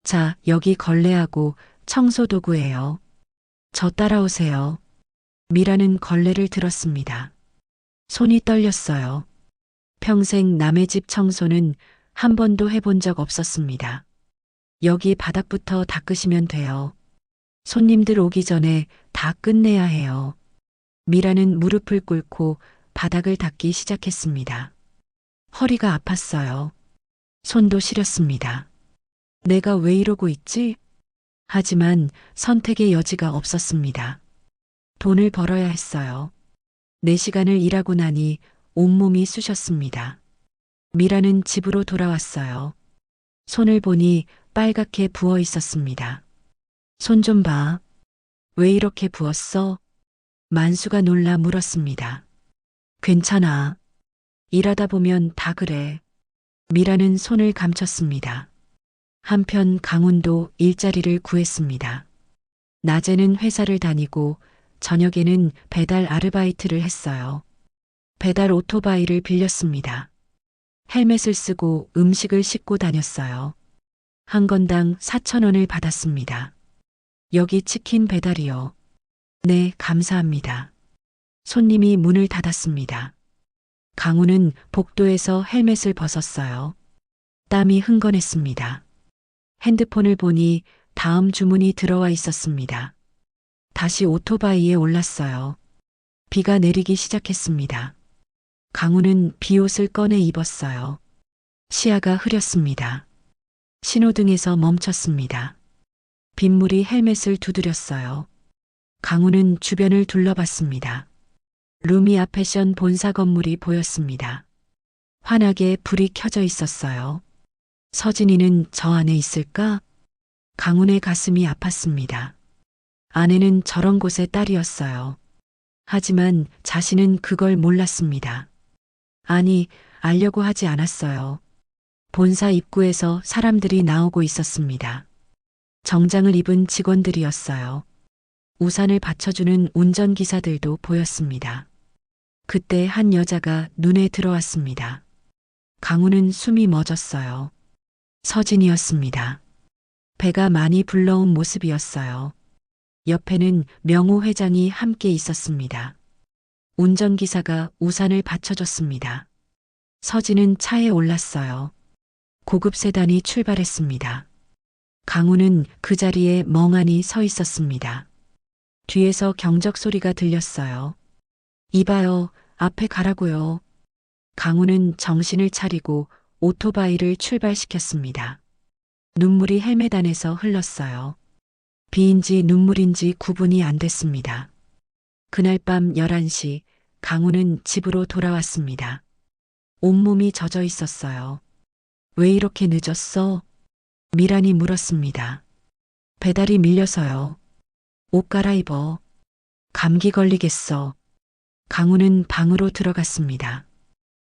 자, 여기 걸레하고 청소 도구예요. 저 따라오세요. 미라는 걸레를 들었습니다. 손이 떨렸어요. 평생 남의 집 청소는 한 번도 해본 적 없었습니다. 여기 바닥부터 닦으시면 돼요. 손님들 오기 전에 다 끝내야 해요. 미라는 무릎을 꿇고 바닥을 닦기 시작했습니다. 허리가 아팠어요. 손도 시렸습니다. 내가 왜 이러고 있지? 하지만 선택의 여지가 없었습니다. 돈을 벌어야 했어요. 4시간을 일하고 나니 온몸이 쑤셨습니다. 미라는 집으로 돌아왔어요. 손을 보니 빨갛게 부어 있었습니다. 손 좀 봐. 왜 이렇게 부었어? 만수가 놀라 물었습니다. 괜찮아. 일하다 보면 다 그래. 미라는 손을 감췄습니다. 한편 강훈도 일자리를 구했습니다. 낮에는 회사를 다니고 저녁에는 배달 아르바이트를 했어요. 배달 오토바이를 빌렸습니다. 헬멧을 쓰고 음식을 싣고 다녔어요. 한 건당 4,000원을 받았습니다. 여기 치킨 배달이요. 네, 감사합니다. 손님이 문을 닫았습니다. 강훈은 복도에서 헬멧을 벗었어요. 땀이 흥건했습니다. 핸드폰을 보니 다음 주문이 들어와 있었습니다. 다시 오토바이에 올랐어요. 비가 내리기 시작했습니다. 강훈은 비옷을 꺼내 입었어요. 시야가 흐렸습니다. 신호등에서 멈췄습니다. 빗물이 헬멧을 두드렸어요. 강훈은 주변을 둘러봤습니다. 루미아 패션 본사 건물이 보였습니다. 환하게 불이 켜져 있었어요. 서진이는 저 안에 있을까? 강훈의 가슴이 아팠습니다. 아내는 저런 곳의 딸이었어요. 하지만 자신은 그걸 몰랐습니다. 아니, 알려고 하지 않았어요. 본사 입구에서 사람들이 나오고 있었습니다. 정장을 입은 직원들이었어요. 우산을 받쳐주는 운전기사들도 보였습니다. 그때 한 여자가 눈에 들어왔습니다. 강우는 숨이 멎었어요. 서진이었습니다. 배가 많이 불러온 모습이었어요. 옆에는 명호 회장이 함께 있었습니다. 운전기사가 우산을 받쳐줬습니다. 서진은 차에 올랐어요. 고급 세단이 출발했습니다. 강우는 그 자리에 멍하니 서 있었습니다. 뒤에서 경적 소리가 들렸어요. 이봐요, 앞에 가라고요. 강우는 정신을 차리고 오토바이를 출발시켰습니다. 눈물이 헬멧 안에서 흘렀어요. 비인지 눈물인지 구분이 안 됐습니다. 그날 밤 11시 강우는 집으로 돌아왔습니다. 온몸이 젖어 있었어요. 왜 이렇게 늦었어? 미란이 물었습니다. 배달이 밀려서요. 옷 갈아입어. 감기 걸리겠어. 강우는 방으로 들어갔습니다.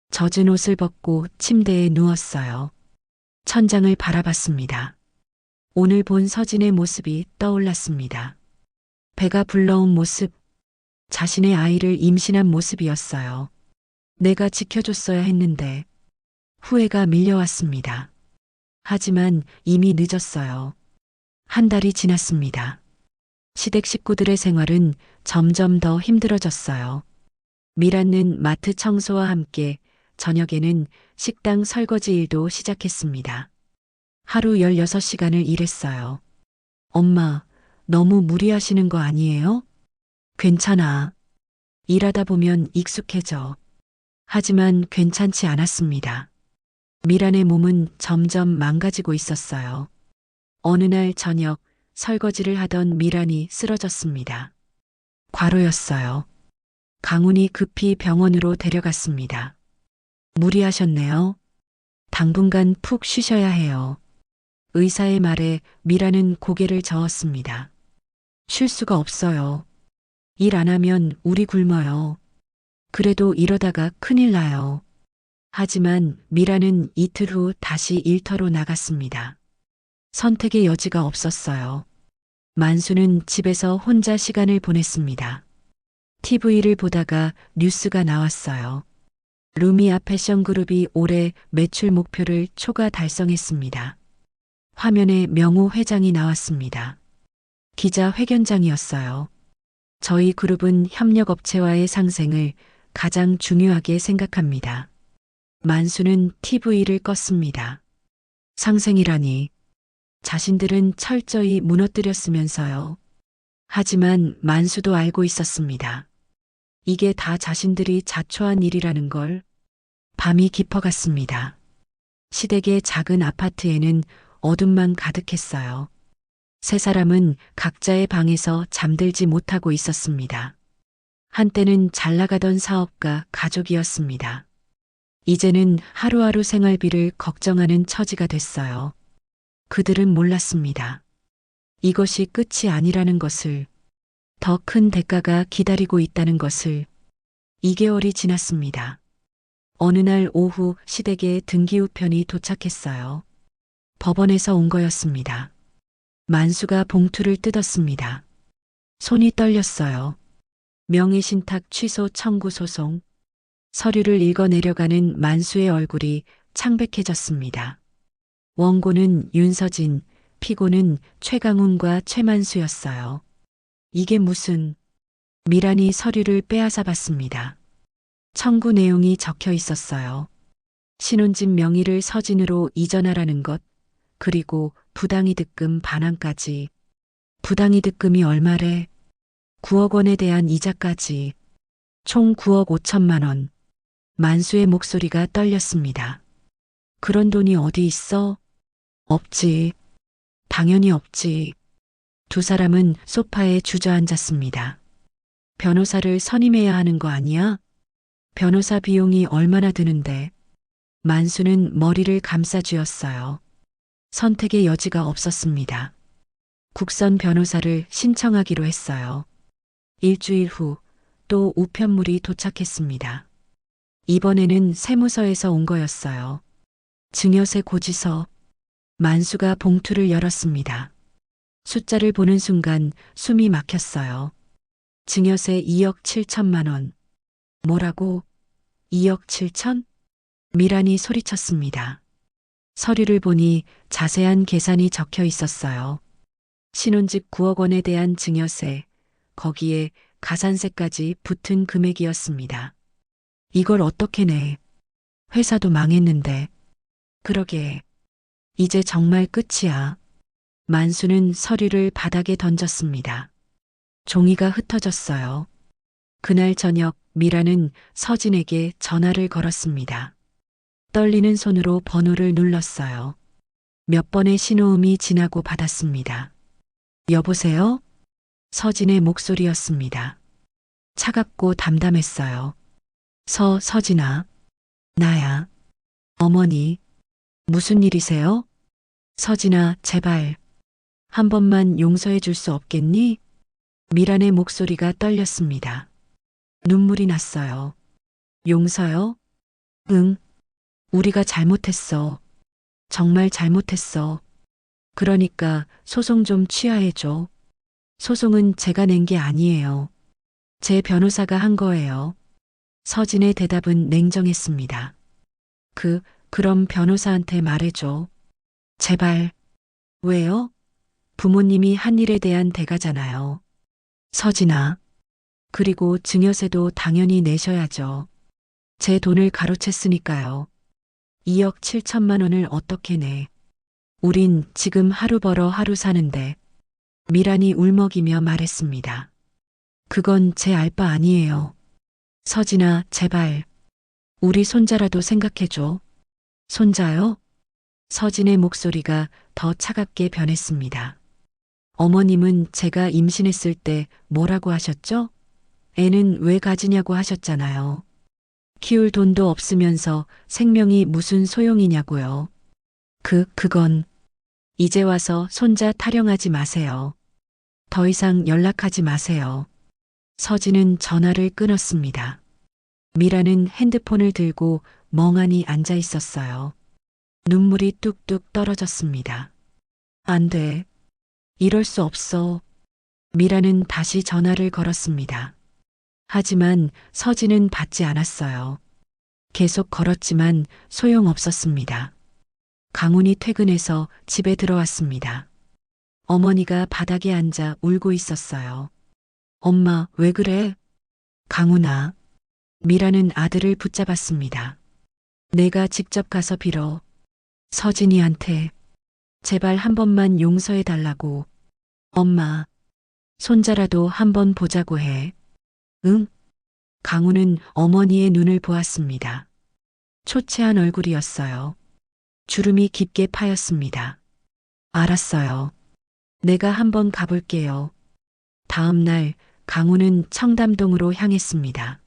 젖은 옷을 벗고 침대에 누웠어요. 천장을 바라봤습니다. 오늘 본 서진의 모습이 떠올랐습니다. 배가 불러온 모습, 자신의 아이를 임신한 모습이었어요. 내가 지켜줬어야 했는데 후회가 밀려왔습니다. 하지만 이미 늦었어요. 한 달이 지났습니다. 시댁 식구들의 생활은 점점 더 힘들어졌어요. 미란는 마트 청소와 함께 저녁에는 식당 설거지 일도 시작했습니다. 하루 16시간을 일했어요. 엄마, 너무 무리하시는 거 아니에요? 괜찮아. 일하다 보면 익숙해져. 하지만 괜찮지 않았습니다. 미란의 몸은 점점 망가지고 있었어요. 어느 날 저녁 설거지를 하던 미란이 쓰러졌습니다. 과로였어요. 강훈이 급히 병원으로 데려갔습니다. 무리하셨네요. 당분간 푹 쉬셔야 해요. 의사의 말에 미란은 고개를 저었습니다. 쉴 수가 없어요. 일 안 하면 우리 굶어요. 그래도 이러다가 큰일 나요. 하지만 미란은 이틀 후 다시 일터로 나갔습니다. 선택의 여지가 없었어요. 만수는 집에서 혼자 시간을 보냈습니다. TV를 보다가 뉴스가 나왔어요. 루미아 패션그룹이 올해 매출 목표를 초과 달성했습니다. 화면에 명호 회장이 나왔습니다. 기자회견장이었어요. 저희 그룹은 협력업체와의 상생을 가장 중요하게 생각합니다. 만수는 TV를 껐습니다. 상생이라니. 자신들은 철저히 무너뜨렸으면서요. 하지만 만수도 알고 있었습니다. 이게 다 자신들이 자초한 일이라는 걸. 밤이 깊어갔습니다. 시댁의 작은 아파트에는 어둠만 가득했어요. 세 사람은 각자의 방에서 잠들지 못하고 있었습니다. 한때는 잘 나가던 사업가 가족이었습니다. 이제는 하루하루 생활비를 걱정하는 처지가 됐어요. 그들은 몰랐습니다. 이것이 끝이 아니라는 것을, 더 큰 대가가 기다리고 있다는 것을. 2개월이 지났습니다. 어느 날 오후 시댁에 등기우편이 도착했어요. 법원에서 온 거였습니다. 만수가 봉투를 뜯었습니다. 손이 떨렸어요. 명의신탁 취소 청구 소송. 서류를 읽어내려가는 만수의 얼굴이 창백해졌습니다. 원고는 윤서진, 피고는 최강훈과 최만수였어요. 이게 무슨... 미란이 서류를 빼앗아 봤습니다. 청구 내용이 적혀 있었어요. 신혼집 명의를 서진으로 이전하라는 것, 그리고 부당이득금 반환까지. 부당이득금이 얼마래? 9억 원에 대한 이자까지. 총 9억 5천만 원. 만수의 목소리가 떨렸습니다. 그런 돈이 어디 있어? 없지. 당연히 없지. 두 사람은 소파에 주저앉았습니다. 변호사를 선임해야 하는 거 아니야? 변호사 비용이 얼마나 드는데? 만수는 머리를 감싸쥐었어요. 선택의 여지가 없었습니다. 국선 변호사를 신청하기로 했어요. 일주일 후 또 우편물이 도착했습니다. 이번에는 세무서에서 온 거였어요. 증여세 고지서. 만수가 봉투를 열었습니다. 숫자를 보는 순간 숨이 막혔어요. 증여세 2억 7천만 원. 뭐라고? 2억 7천? 미란이 소리쳤습니다. 서류를 보니 자세한 계산이 적혀 있었어요. 신혼집 9억 원에 대한 증여세, 거기에 가산세까지 붙은 금액이었습니다. 이걸 어떻게 내? 회사도 망했는데. 그러게. 이제 정말 끝이야. 만수는 서류를 바닥에 던졌습니다. 종이가 흩어졌어요. 그날 저녁 미라는 서진에게 전화를 걸었습니다. 떨리는 손으로 번호를 눌렀어요. 몇 번의 신호음이 지나고 받았습니다. 여보세요? 서진의 목소리였습니다. 차갑고 담담했어요. 서진아. 나야. 어머니. 무슨 일이세요? 서진아, 제발. 한 번만 용서해 줄 수 없겠니? 미란의 목소리가 떨렸습니다. 눈물이 났어요. 용서요? 응. 우리가 잘못했어. 정말 잘못했어. 그러니까 소송 좀 취하해줘. 소송은 제가 낸 게 아니에요. 제 변호사가 한 거예요. 서진의 대답은 냉정했습니다. 그럼 변호사한테 말해줘. 제발. 왜요? 부모님이 한 일에 대한 대가잖아요. 서진아. 그리고 증여세도 당연히 내셔야죠. 제 돈을 가로챘으니까요. 2억 7천만 원을 어떻게 내? 우린 지금 하루 벌어 하루 사는데. 미란이 울먹이며 말했습니다. 그건 제 알 바 아니에요. 서진아, 제발. 우리 손자라도 생각해줘. 손자요? 서진의 목소리가 더 차갑게 변했습니다. 어머님은 제가 임신했을 때 뭐라고 하셨죠? 애는 왜 가지냐고 하셨잖아요. 키울 돈도 없으면서 생명이 무슨 소용이냐고요. 그건 이제 와서 손자 타령하지 마세요. 더 이상 연락하지 마세요. 서진은 전화를 끊었습니다. 미라는 핸드폰을 들고 멍하니 앉아 있었어요. 눈물이 뚝뚝 떨어졌습니다. 안 돼. 이럴 수 없어. 미라는 다시 전화를 걸었습니다. 하지만 서진은 받지 않았어요. 계속 걸었지만 소용없었습니다. 강훈이 퇴근해서 집에 들어왔습니다. 어머니가 바닥에 앉아 울고 있었어요. 엄마, 왜 그래? 강훈아. 미라는 아들을 붙잡았습니다. 내가 직접 가서 빌어. 서진이한테. 제발 한 번만 용서해 달라고. 엄마. 손자라도 한 번 보자고 해. 응? 강훈은 어머니의 눈을 보았습니다. 초췌한 얼굴이었어요. 주름이 깊게 파였습니다. 알았어요. 내가 한번 가볼게요. 다음 날 강훈은 청담동으로 향했습니다.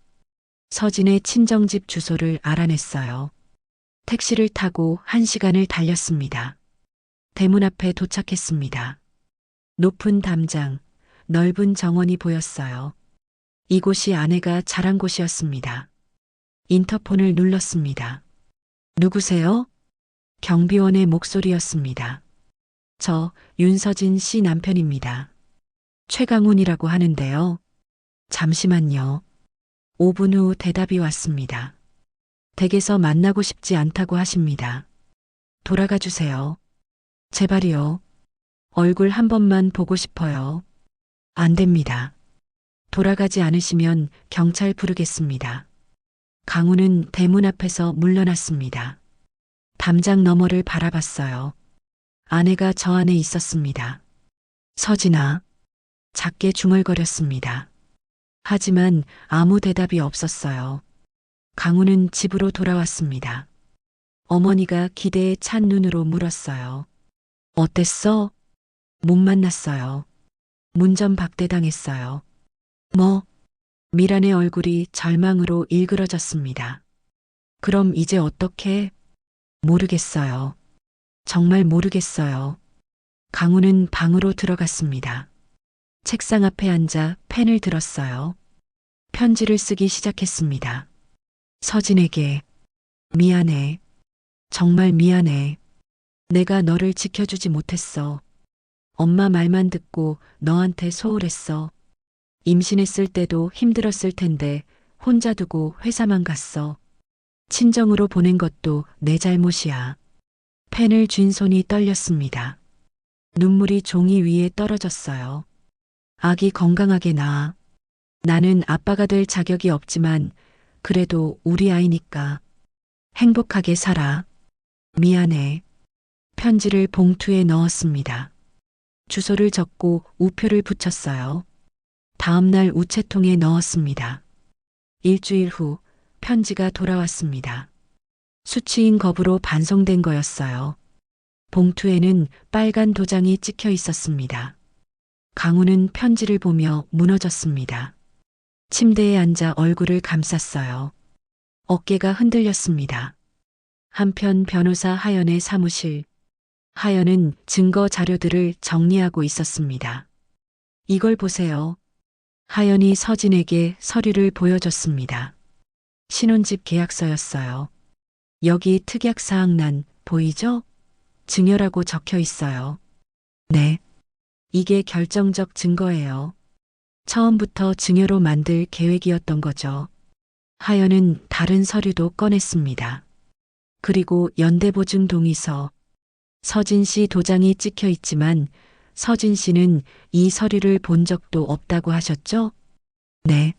서진의 친정집 주소를 알아냈어요. 택시를 타고 1시간을 달렸습니다. 대문 앞에 도착했습니다. 높은 담장, 넓은 정원이 보였어요. 이곳이 아내가 자란 곳이었습니다. 인터폰을 눌렀습니다. 누구세요? 경비원의 목소리였습니다. 저 윤서진 씨 남편입니다. 최강훈이라고 하는데요. 잠시만요. 5분 후 대답이 왔습니다. 댁에서 만나고 싶지 않다고 하십니다. 돌아가 주세요. 제발이요. 얼굴 한 번만 보고 싶어요. 안 됩니다. 돌아가지 않으시면 경찰 부르겠습니다. 강훈은 대문 앞에서 물러났습니다. 담장 너머를 바라봤어요. 아내가 저 안에 있었습니다. 서진아. 작게 중얼거렸습니다. 하지만 아무 대답이 없었어요. 강훈은 집으로 돌아왔습니다. 어머니가 기대에 찬 눈으로 물었어요. 어땠어? 못 만났어요. 문전 박대당했어요. 뭐? 미란의 얼굴이 절망으로 일그러졌습니다. 그럼 이제 어떻게? 모르겠어요. 정말 모르겠어요. 강훈은 방으로 들어갔습니다. 책상 앞에 앉아 펜을 들었어요. 편지를 쓰기 시작했습니다. 서진에게. 미안해. 정말 미안해. 내가 너를 지켜주지 못했어. 엄마 말만 듣고 너한테 소홀했어. 임신했을 때도 힘들었을 텐데 혼자 두고 회사만 갔어. 친정으로 보낸 것도 내 잘못이야. 펜을 쥔 손이 떨렸습니다. 눈물이 종이 위에 떨어졌어요. 아기 건강하게 낳아. 나는 아빠가 될 자격이 없지만 그래도 우리 아이니까 행복하게 살아. 미안해. 편지를 봉투에 넣었습니다. 주소를 적고 우표를 붙였어요. 다음 날 우체통에 넣었습니다. 일주일 후 편지가 돌아왔습니다. 수취인 겁으로 반송된 거였어요. 봉투에는 빨간 도장이 찍혀 있었습니다. 강우는 편지를 보며 무너졌습니다. 침대에 앉아 얼굴을 감쌌어요. 어깨가 흔들렸습니다. 한편 변호사 하연의 사무실. 하연은 증거 자료들을 정리하고 있었습니다. 이걸 보세요. 하연이 서진에게 서류를 보여줬습니다. 신혼집 계약서였어요. 여기 특약사항란 보이죠? 증여라고 적혀 있어요. 네. 이게 결정적 증거예요. 처음부터 증여로 만들 계획이었던 거죠. 하연은 다른 서류도 꺼냈습니다. 그리고 연대보증 동의서. 서진 씨 도장이 찍혀 있지만 서진 씨는 이 서류를 본 적도 없다고 하셨죠? 네.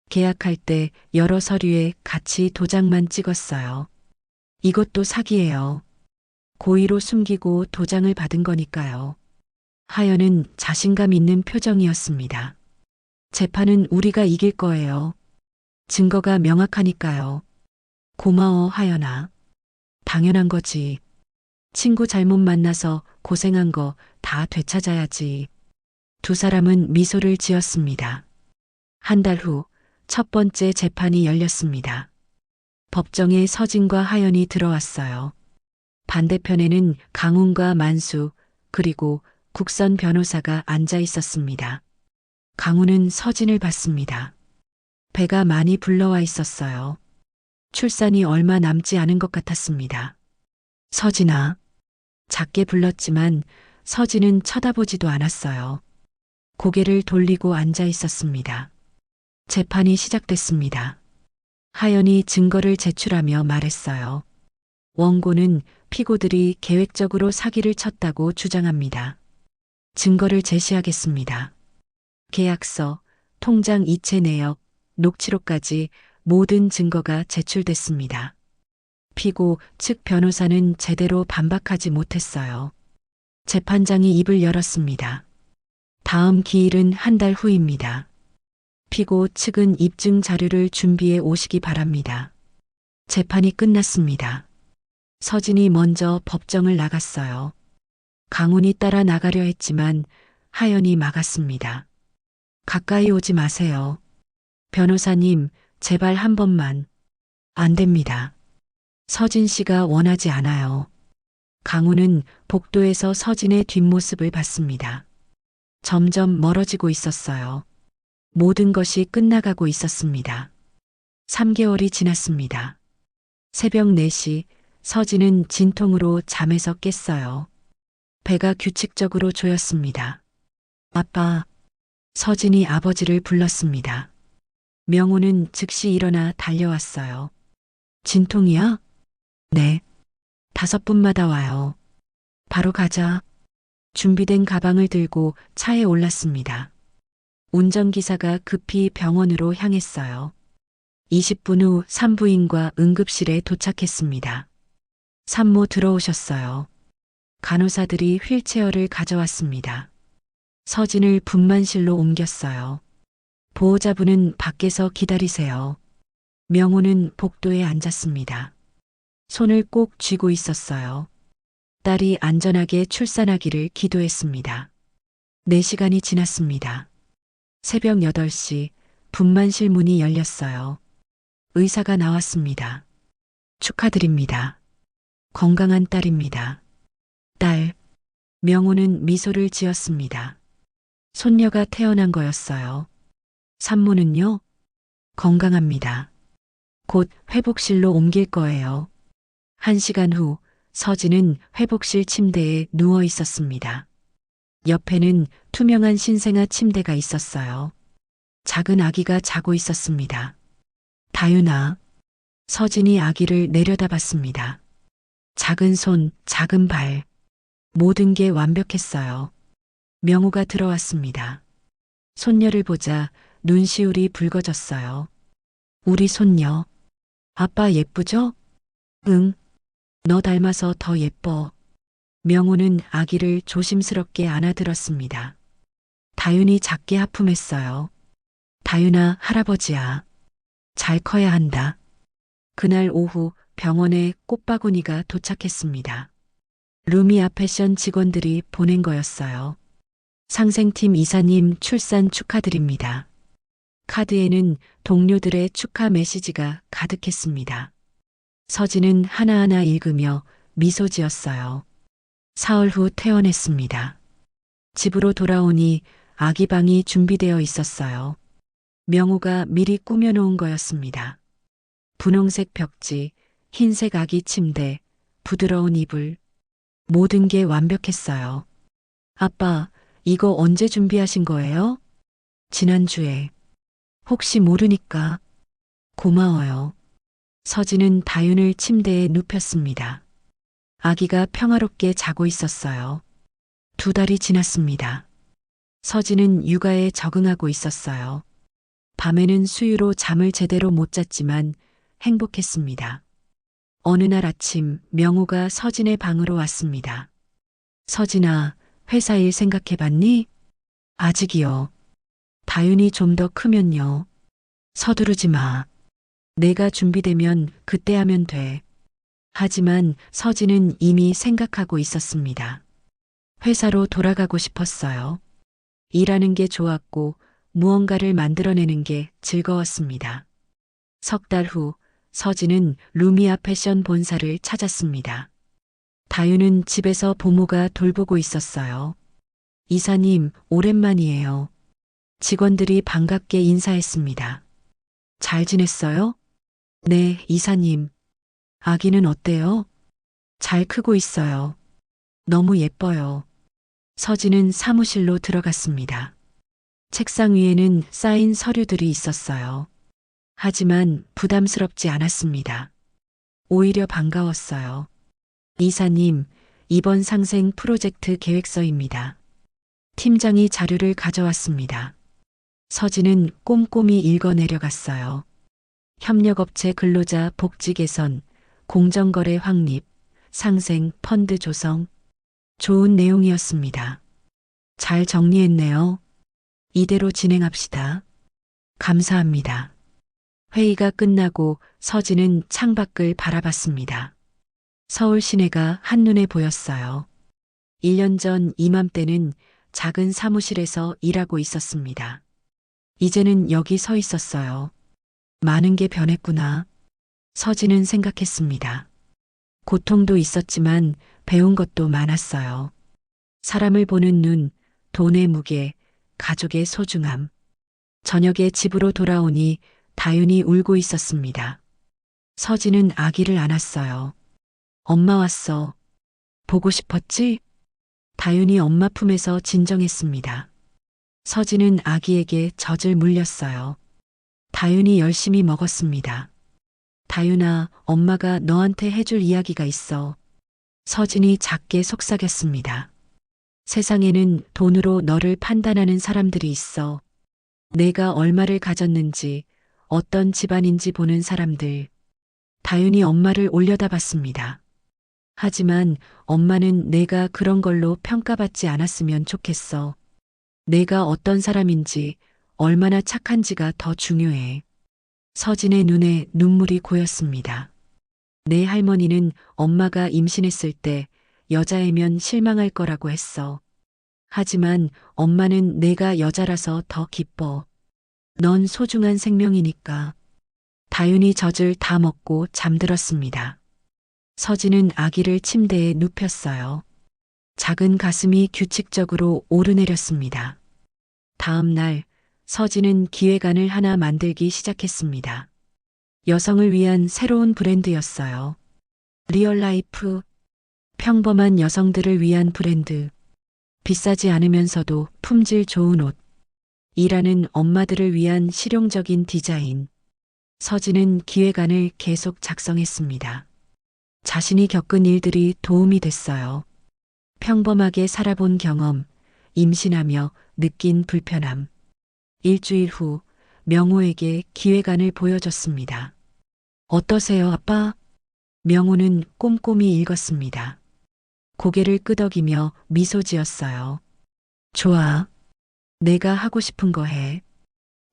계약할 때 여러 서류에 같이 도장만 찍었어요. 이것도 사기예요. 고의로 숨기고 도장을 받은 거니까요. 하연은 자신감 있는 표정이었습니다. 재판은 우리가 이길 거예요. 증거가 명확하니까요. 고마워, 하연아. 당연한 거지. 친구 잘못 만나서 고생한 거 다 되찾아야지. 두 사람은 미소를 지었습니다. 한 달 후 첫 번째 재판이 열렸습니다. 법정에 서진과 하연이 들어왔어요. 반대편에는 강훈과 만수 그리고 국선 변호사가 앉아 있었습니다. 강훈은 서진을 봤습니다. 배가 많이 불러와 있었어요. 출산이 얼마 남지 않은 것 같았습니다. 서진아. 작게 불렀지만 서진은 쳐다보지도 않았어요. 고개를 돌리고 앉아 있었습니다. 재판이 시작됐습니다. 하연이 증거를 제출하며 말했어요. 원고는 피고들이 계획적으로 사기를 쳤다고 주장합니다. 증거를 제시하겠습니다. 계약서, 통장 이체 내역, 녹취록까지 모든 증거가 제출됐습니다. 피고 측 변호사는 제대로 반박하지 못했어요. 재판장이 입을 열었습니다. 다음 기일은 한 달 후입니다. 피고 측은 입증 자료를 준비해 오시기 바랍니다. 재판이 끝났습니다. 서진이 먼저 법정을 나갔어요. 강훈이 따라 나가려 했지만 하연이 막았습니다. 가까이 오지 마세요. 변호사님, 제발 한 번만. 안 됩니다. 서진 씨가 원하지 않아요. 강훈은 복도에서 서진의 뒷모습을 봤습니다. 점점 멀어지고 있었어요. 모든 것이 끝나가고 있었습니다. 3개월이 지났습니다. 새벽 4시 서진은 진통으로 잠에서 깼어요. 배가 규칙적으로 조였습니다. 아빠. 서진이 아버지를 불렀습니다. 명호는 즉시 일어나 달려왔어요. 진통이야? 네. 5분마다 와요. 바로 가자. 준비된 가방을 들고 차에 올랐습니다. 운전기사가 급히 병원으로 향했어요. 20분 후 산부인과 응급실에 도착했습니다. 산모 들어오셨어요. 간호사들이 휠체어를 가져왔습니다. 서진을 분만실로 옮겼어요. 보호자분은 밖에서 기다리세요. 명호는 복도에 앉았습니다. 손을 꼭 쥐고 있었어요. 딸이 안전하게 출산하기를 기도했습니다. 4시간이 지났습니다. 새벽 8시 분만실 문이 열렸어요. 의사가 나왔습니다. 축하드립니다. 건강한 딸입니다. 딸. 명호는 미소를 지었습니다. 손녀가 태어난 거였어요. 산모는요? 건강합니다. 곧 회복실로 옮길 거예요. 1시간 후 서진은 회복실 침대에 누워 있었습니다. 옆에는 투명한 신생아 침대가 있었어요. 작은 아기가 자고 있었습니다. 다윤아. 서진이 아기를 내려다봤습니다. 작은 손, 작은 발. 모든 게 완벽했어요. 명호가 들어왔습니다. 손녀를 보자 눈시울이 붉어졌어요. 우리 손녀. 아빠 예쁘죠? 응. 너 닮아서 더 예뻐. 명호는 아기를 조심스럽게 안아들었습니다. 다윤이 작게 하품했어요. 다윤아, 할아버지야. 잘 커야 한다. 그날 오후 병원에 꽃바구니가 도착했습니다. 루미아 패션 직원들이 보낸 거였어요. 상생팀 이사님 출산 축하드립니다. 카드에는 동료들의 축하 메시지가 가득했습니다. 서진은 하나하나 읽으며 미소 지었어요. 사흘 후 퇴원했습니다. 집으로 돌아오니 아기 방이 준비되어 있었어요. 명호가 미리 꾸며놓은 거였습니다. 분홍색 벽지, 흰색 아기 침대, 부드러운 이불. 모든 게 완벽했어요. 아빠, 이거 언제 준비하신 거예요? 지난주에. 혹시 모르니까. 고마워요. 서진은 다윤을 침대에 눕혔습니다. 아기가 평화롭게 자고 있었어요. 2달이 지났습니다. 서진은 육아에 적응하고 있었어요. 밤에는 수유로 잠을 제대로 못 잤지만 행복했습니다. 어느 날 아침 명호가 서진의 방으로 왔습니다. 서진아, 회사 일 생각해봤니? 아직이요. 다윤이 좀 더 크면요. 서두르지 마. 내가 준비되면 그때 하면 돼. 하지만 서진은 이미 생각하고 있었습니다. 회사로 돌아가고 싶었어요. 일하는 게 좋았고 무언가를 만들어내는 게 즐거웠습니다. 3달 후 서진은 루미아 패션 본사를 찾았습니다. 다윤은 집에서 보모가 돌보고 있었어요. 이사님, 오랜만이에요. 직원들이 반갑게 인사했습니다. 잘 지냈어요? 네, 이사님. 아기는 어때요? 잘 크고 있어요. 너무 예뻐요. 서진은 사무실로 들어갔습니다. 책상 위에는 쌓인 서류들이 있었어요. 하지만 부담스럽지 않았습니다. 오히려 반가웠어요. 이사님, 이번 상생 프로젝트 계획서입니다. 팀장이 자료를 가져왔습니다. 서진은 꼼꼼히 읽어 내려갔어요. 협력업체 근로자 복지 개선, 공정거래 확립, 상생 펀드 조성. 좋은 내용이었습니다. 잘 정리했네요. 이대로 진행합시다. 감사합니다. 회의가 끝나고 서진은 창밖을 바라봤습니다. 서울 시내가 한눈에 보였어요. 1년 전 이맘때는 작은 사무실에서 일하고 있었습니다. 이제는 여기 서 있었어요. 많은 게 변했구나. 서진은 생각했습니다. 고통도 있었지만 배운 것도 많았어요. 사람을 보는 눈, 돈의 무게, 가족의 소중함. 저녁에 집으로 돌아오니 다윤이 울고 있었습니다. 서진은 아기를 안았어요. 엄마 왔어. 보고 싶었지? 다윤이 엄마 품에서 진정했습니다. 서진은 아기에게 젖을 물렸어요. 다윤이 열심히 먹었습니다. 다윤아, 엄마가 너한테 해줄 이야기가 있어. 서진이 작게 속삭였습니다. 세상에는 돈으로 너를 판단하는 사람들이 있어. 내가 얼마를 가졌는지, 어떤 집안인지 보는 사람들. 다윤이 엄마를 올려다봤습니다. 하지만 엄마는 내가 그런 걸로 평가받지 않았으면 좋겠어. 내가 어떤 사람인지, 얼마나 착한지가 더 중요해. 서진의 눈에 눈물이 고였습니다. 내 할머니는 엄마가 임신했을 때 여자애면 실망할 거라고 했어. 하지만 엄마는 내가 여자라서 더 기뻐. 넌 소중한 생명이니까. 다윤이 젖을 다 먹고 잠들었습니다. 서진은 아기를 침대에 눕혔어요. 작은 가슴이 규칙적으로 오르내렸습니다. 다음 날 서진은 기획안을 하나 만들기 시작했습니다. 여성을 위한 새로운 브랜드였어요. 리얼라이프. 평범한 여성들을 위한 브랜드. 비싸지 않으면서도 품질 좋은 옷. 일하는 엄마들을 위한 실용적인 디자인. 서진은 기획안을 계속 작성했습니다. 자신이 겪은 일들이 도움이 됐어요. 평범하게 살아본 경험, 임신하며 느낀 불편함. 일주일 후 명호에게 기획안을 보여줬습니다. 어떠세요, 아빠? 명호는 꼼꼼히 읽었습니다. 고개를 끄덕이며 미소 지었어요. 좋아. 내가 하고 싶은 거 해.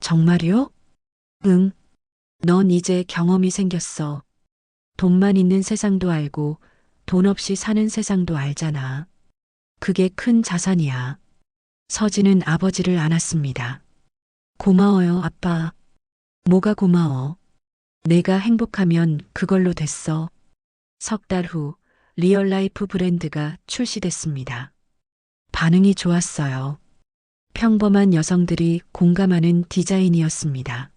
정말요? 응. 넌 이제 경험이 생겼어. 돈만 있는 세상도 알고 돈 없이 사는 세상도 알잖아. 그게 큰 자산이야. 서진은 아버지를 안았습니다. 고마워요, 아빠. 뭐가 고마워? 내가 행복하면 그걸로 됐어. 석 달 후 리얼라이프 브랜드가 출시됐습니다. 반응이 좋았어요. 평범한 여성들이 공감하는 디자인이었습니다.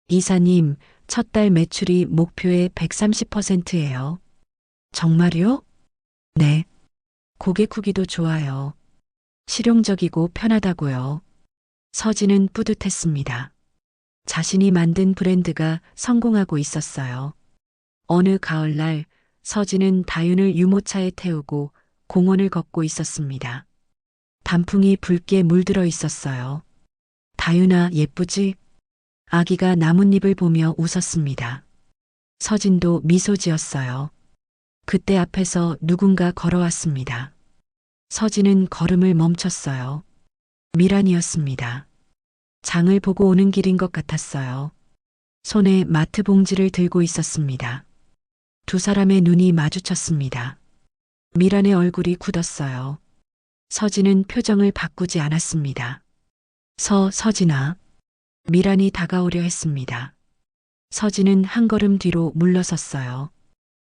이사님, 첫 달 매출이 목표의 130%예요. 정말요? 네. 고객 후기도 좋아요. 실용적이고 편하다고요. 서진은 뿌듯했습니다. 자신이 만든 브랜드가 성공하고 있었어요. 어느 가을날 서진은 다윤을 유모차에 태우고 공원을 걷고 있었습니다. 단풍이 붉게 물들어 있었어요. 다윤아, 예쁘지? 아기가 나뭇잎을 보며 웃었습니다. 서진도 미소 지었어요. 그때 앞에서 누군가 걸어왔습니다. 서진은 걸음을 멈췄어요. 미란이었습니다. 장을 보고 오는 길인 것 같았어요. 손에 마트 봉지를 들고 있었습니다. 두 사람의 눈이 마주쳤습니다. 미란의 얼굴이 굳었어요. 서진은 표정을 바꾸지 않았습니다. 서진아. 미란이 다가오려 했습니다. 서진은 한 걸음 뒤로 물러섰어요.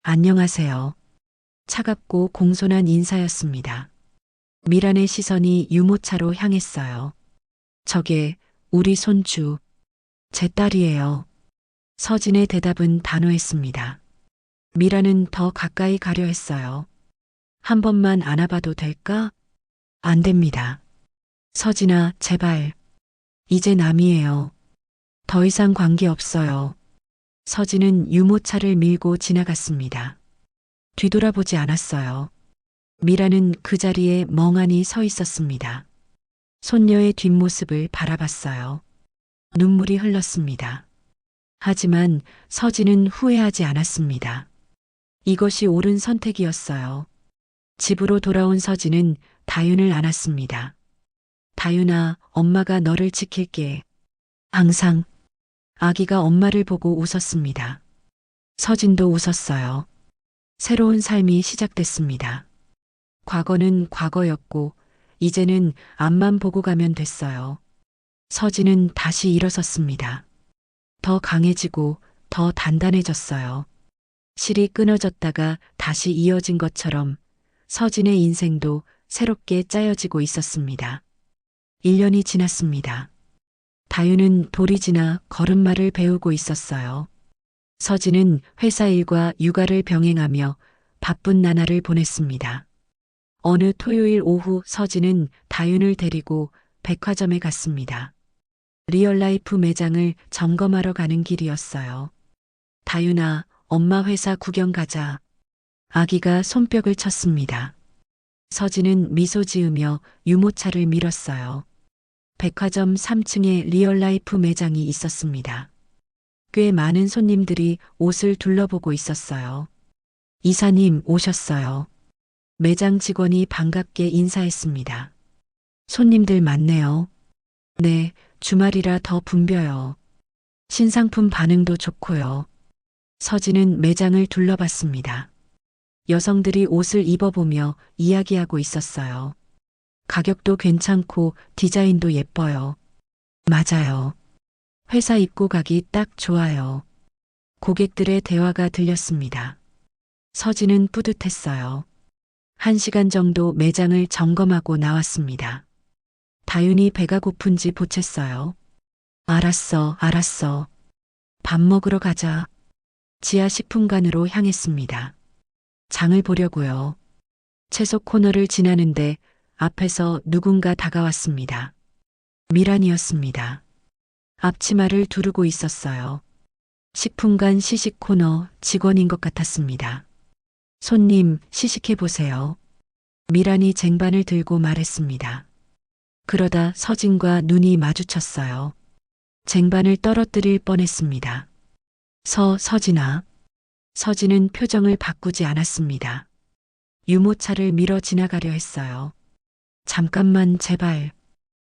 안녕하세요. 차갑고 공손한 인사였습니다. 미란의 시선이 유모차로 향했어요. 저게 우리 손주. 제 딸이에요. 서진의 대답은 단호했습니다. 미란은 더 가까이 가려 했어요. 한 번만 안아봐도 될까? 안 됩니다. 서진아, 제발. 이제 남이에요. 더 이상 관계 없어요. 서진은 유모차를 밀고 지나갔습니다. 뒤돌아보지 않았어요. 미라는 그 자리에 멍하니 서 있었습니다. 손녀의 뒷모습을 바라봤어요. 눈물이 흘렀습니다. 하지만 서진은 후회하지 않았습니다. 이것이 옳은 선택이었어요. 집으로 돌아온 서진은 다윤을 안았습니다. 다윤아, 엄마가 너를 지킬게. 항상. 아기가 엄마를 보고 웃었습니다. 서진도 웃었어요. 새로운 삶이 시작됐습니다. 과거는 과거였고 이제는 앞만 보고 가면 됐어요. 서진은 다시 일어섰습니다. 더 강해지고 더 단단해졌어요. 실이 끊어졌다가 다시 이어진 것처럼 서진의 인생도 새롭게 짜여지고 있었습니다. 1년이 지났습니다. 다윤은 돌이 지나 걸음마를 배우고 있었어요. 서진은 회사 일과 육아를 병행하며 바쁜 나날을 보냈습니다. 어느 토요일 오후 서진은 다윤을 데리고 백화점에 갔습니다. 리얼라이프 매장을 점검하러 가는 길이었어요. 다윤아, 엄마 회사 구경 가자. 아기가 손뼉을 쳤습니다. 서진은 미소 지으며 유모차를 밀었어요. 백화점 3층에 리얼라이프 매장이 있었습니다. 꽤 많은 손님들이 옷을 둘러보고 있었어요. 이사님 오셨어요. 매장 직원이 반갑게 인사했습니다. 손님들 많네요. 네, 주말이라 더 붐벼요. 신상품 반응도 좋고요. 서진은 매장을 둘러봤습니다. 여성들이 옷을 입어보며 이야기하고 있었어요. 가격도 괜찮고 디자인도 예뻐요. 맞아요. 회사 입고 가기 딱 좋아요. 고객들의 대화가 들렸습니다. 서진은 뿌듯했어요. 1시간 정도 매장을 점검하고 나왔습니다. 다윤이 배가 고픈지 보챘어요. 알았어. 밥 먹으러 가자. 지하 식품관으로 향했습니다. 장을 보려고요. 채소 코너를 지나는데 앞에서 누군가 다가왔습니다. 미란이었습니다. 앞치마를 두르고 있었어요. 10분간 시식 코너 직원인 것 같았습니다. 손님, 시식해 보세요. 미란이 쟁반을 들고 말했습니다. 그러다 서진과 눈이 마주쳤어요. 쟁반을 떨어뜨릴 뻔했습니다. 서진아. 서진은 표정을 바꾸지 않았습니다. 유모차를 밀어 지나가려 했어요. 잠깐만 제발.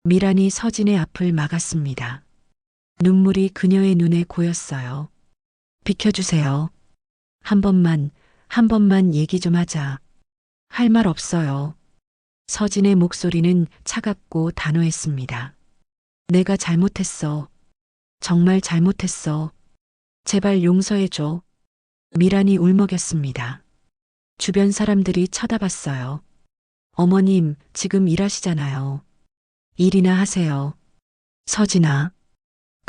미란이 서진의 앞을 막았습니다. 눈물이 그녀의 눈에 고였어요. 비켜주세요. 한 번만 얘기 좀 하자. 할 말 없어요. 서진의 목소리는 차갑고 단호했습니다. 내가 잘못했어. 정말 잘못했어. 제발 용서해줘. 미란이 울먹였습니다. 주변 사람들이 쳐다봤어요. 어머님, 지금 일하시잖아요. 일이나 하세요. 서진아.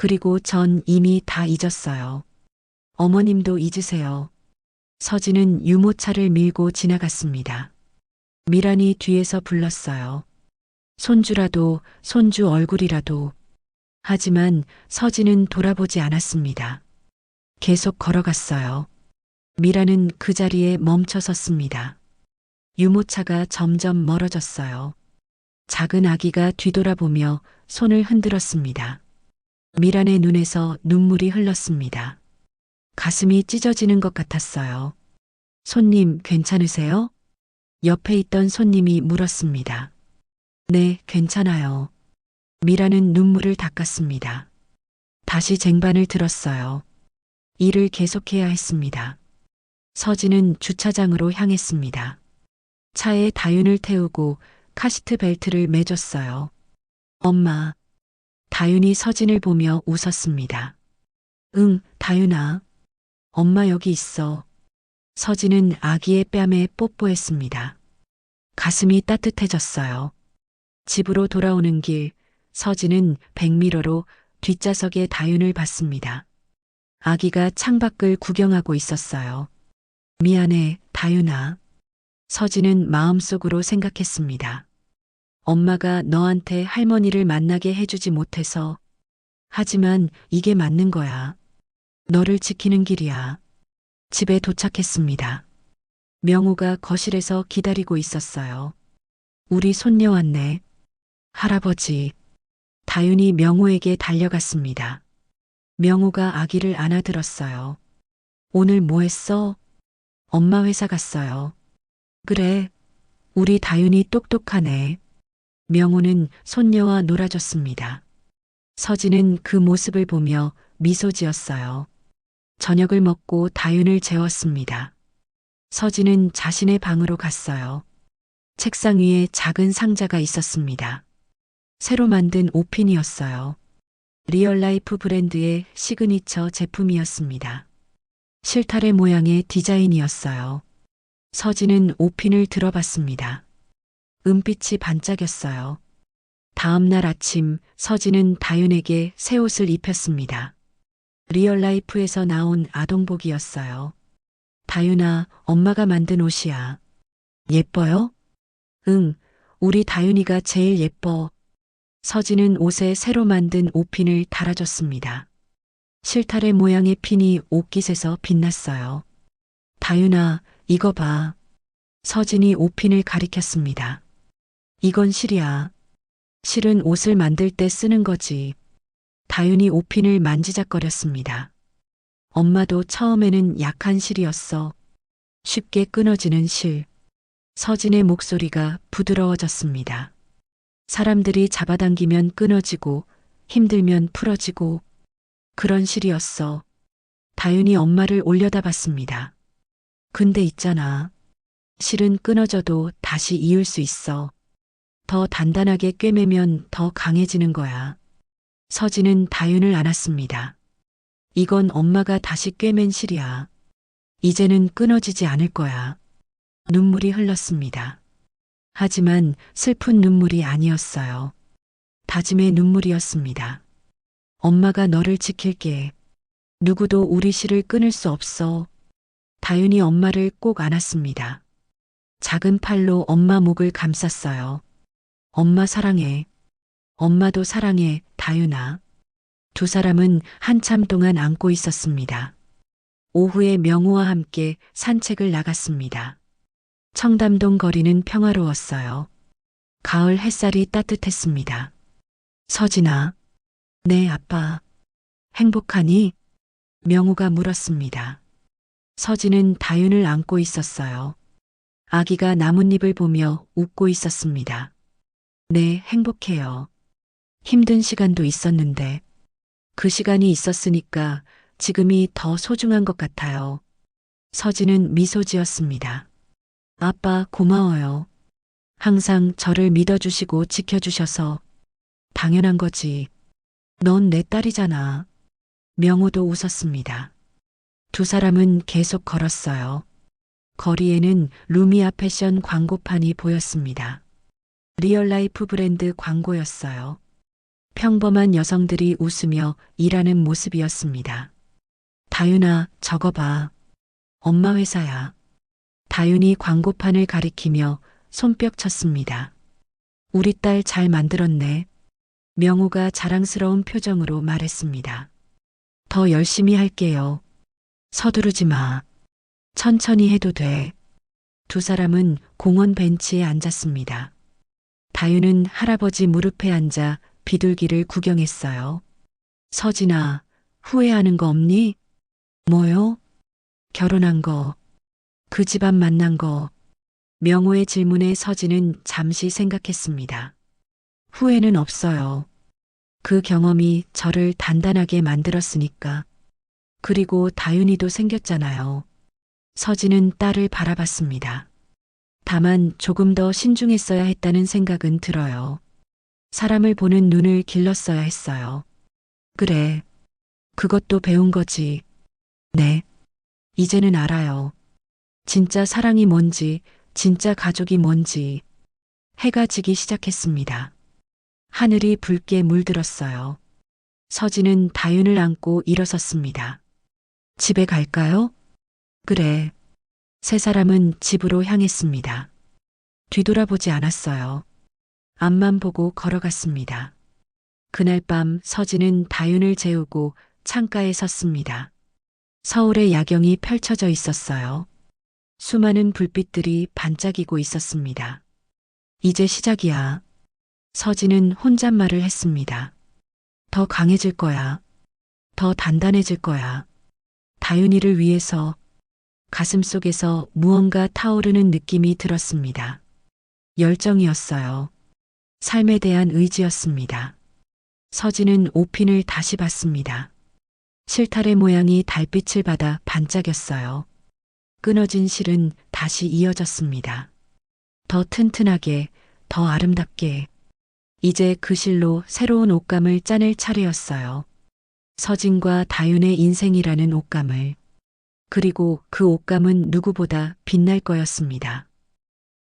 그리고 전 이미 다 잊었어요. 어머님도 잊으세요. 서진은 유모차를 밀고 지나갔습니다. 미란이 뒤에서 불렀어요. 손주라도, 손주 얼굴이라도. 하지만 서진은 돌아보지 않았습니다. 계속 걸어갔어요. 미란은 그 자리에 멈춰 섰습니다. 유모차가 점점 멀어졌어요. 작은 아기가 뒤돌아보며 손을 흔들었습니다. 미란의 눈에서 눈물이 흘렀습니다. 가슴이 찢어지는 것 같았어요. 손님, 괜찮으세요? 옆에 있던 손님이 물었습니다. 네, 괜찮아요. 미란은 눈물을 닦았습니다. 다시 쟁반을 들었어요. 일을 계속해야 했습니다. 서진은 주차장으로 향했습니다. 차에 다윤을 태우고 카시트 벨트를 매줬어요. 엄마. 다윤이 서진을 보며 웃었습니다. 응, 다윤아. 엄마 여기 있어. 서진은 아기의 뺨에 뽀뽀했습니다. 가슴이 따뜻해졌어요. 집으로 돌아오는 길, 서진은 백미러로 뒷좌석에 다윤을 봤습니다. 아기가 창밖을 구경하고 있었어요. 미안해, 다윤아. 서진은 마음속으로 생각했습니다. 엄마가 너한테 할머니를 만나게 해주지 못해서. 하지만 이게 맞는 거야. 너를 지키는 길이야. 집에 도착했습니다. 명호가 거실에서 기다리고 있었어요. 우리 손녀 왔네. 할아버지. 다윤이 명호에게 달려갔습니다. 명호가 아기를 안아들었어요. 오늘 뭐 했어? 엄마 회사 갔어요. 그래. 우리 다윤이 똑똑하네. 명호는 손녀와 놀아줬습니다. 서진은 그 모습을 보며 미소 지었어요. 저녁을 먹고 다윤을 재웠습니다. 서진은 자신의 방으로 갔어요. 책상 위에 작은 상자가 있었습니다. 새로 만든 오핀이었어요. 리얼라이프 브랜드의 시그니처 제품이었습니다. 실타래 모양의 디자인이었어요. 서진은 오핀을 들어봤습니다. 은빛이 반짝였어요. 다음 날 아침 서진은 다윤에게 새 옷을 입혔습니다. 리얼라이프에서 나온 아동복이었어요. 다윤아, 엄마가 만든 옷이야. 예뻐요? 응, 우리 다윤이가 제일 예뻐. 서진은 옷에 새로 만든 옷핀을 달아줬습니다. 실타래 모양의 핀이 옷깃에서 빛났어요. 다윤아, 이거 봐. 서진이 옷핀을 가리켰습니다. 이건 실이야. 실은 옷을 만들 때 쓰는 거지. 다윤이 옷핀을 만지작거렸습니다. 엄마도 처음에는 약한 실이었어. 쉽게 끊어지는 실. 서진의 목소리가 부드러워졌습니다. 사람들이 잡아당기면 끊어지고 힘들면 풀어지고 그런 실이었어. 다윤이 엄마를 올려다봤습니다. 근데 있잖아. 실은 끊어져도 다시 이을 수 있어. 더 단단하게 꿰매면 더 강해지는 거야. 서진은 다윤을 안았습니다. 이건 엄마가 다시 꿰맨 실이야. 이제는 끊어지지 않을 거야. 눈물이 흘렀습니다. 하지만 슬픈 눈물이 아니었어요. 다짐의 눈물이었습니다. 엄마가 너를 지킬게. 누구도 우리 실을 끊을 수 없어. 다윤이 엄마를 꼭 안았습니다. 작은 팔로 엄마 목을 감쌌어요. 엄마 사랑해. 엄마도 사랑해, 다윤아. 두 사람은 한참 동안 안고 있었습니다. 오후에 명호와 함께 산책을 나갔습니다. 청담동 거리는 평화로웠어요. 가을 햇살이 따뜻했습니다. 서진아. 네, 아빠. 행복하니? 명호가 물었습니다. 서진은 다윤을 안고 있었어요. 아기가 나뭇잎을 보며 웃고 있었습니다. 네, 행복해요. 힘든 시간도 있었는데 그 시간이 있었으니까 지금이 더 소중한 것 같아요. 서진은 미소 지었습니다. 아빠 고마워요. 항상 저를 믿어주시고 지켜주셔서 당연한 거지. 넌 내 딸이잖아. 명호도 웃었습니다. 두 사람은 계속 걸었어요. 거리에는 루미아 패션 광고판이 보였습니다. 리얼라이프 브랜드 광고였어요. 평범한 여성들이 웃으며 일하는 모습이었습니다. 다윤아, 저거 봐. 엄마 회사야. 다윤이 광고판을 가리키며 손뼉 쳤습니다. 우리 딸 잘 만들었네. 명호가 자랑스러운 표정으로 말했습니다. 더 열심히 할게요. 서두르지 마. 천천히 해도 돼. 두 사람은 공원 벤치에 앉았습니다. 다윤은 할아버지 무릎에 앉아 비둘기를 구경했어요. 서진아, 후회하는 거 없니? 뭐요? 결혼한 거. 그 집안 만난 거. 명호의 질문에 서진은 잠시 생각했습니다. 후회는 없어요. 그 경험이 저를 단단하게 만들었으니까. 그리고 다윤이도 생겼잖아요. 서진은 딸을 바라봤습니다. 다만 조금 더 신중했어야 했다는 생각은 들어요. 사람을 보는 눈을 길렀어야 했어요. 그래. 그것도 배운 거지. 네. 이제는 알아요. 진짜 사랑이 뭔지, 진짜 가족이 뭔지. 해가 지기 시작했습니다. 하늘이 붉게 물들었어요. 서진은 다윤을 안고 일어섰습니다. 집에 갈까요? 그래. 세 사람은 집으로 향했습니다. 뒤돌아보지 않았어요. 앞만 보고 걸어갔습니다. 그날 밤 서진은 다윤을 재우고 창가에 섰습니다. 서울의 야경이 펼쳐져 있었어요. 수많은 불빛들이 반짝이고 있었습니다. 이제 시작이야. 서진은 혼잣말을 했습니다. 더 강해질 거야. 더 단단해질 거야. 다윤이를 위해서. 가슴 속에서 무언가 타오르는 느낌이 들었습니다. 열정이었어요. 삶에 대한 의지였습니다. 서진은 옷핀을 다시 봤습니다. 실타래 모양이 달빛을 받아 반짝였어요. 끊어진 실은 다시 이어졌습니다. 더 튼튼하게, 더 아름답게. 이제 그 실로 새로운 옷감을 짜낼 차례였어요. 서진과 다윤의 인생이라는 옷감을. 그리고 그 옷감은 누구보다 빛날 거였습니다.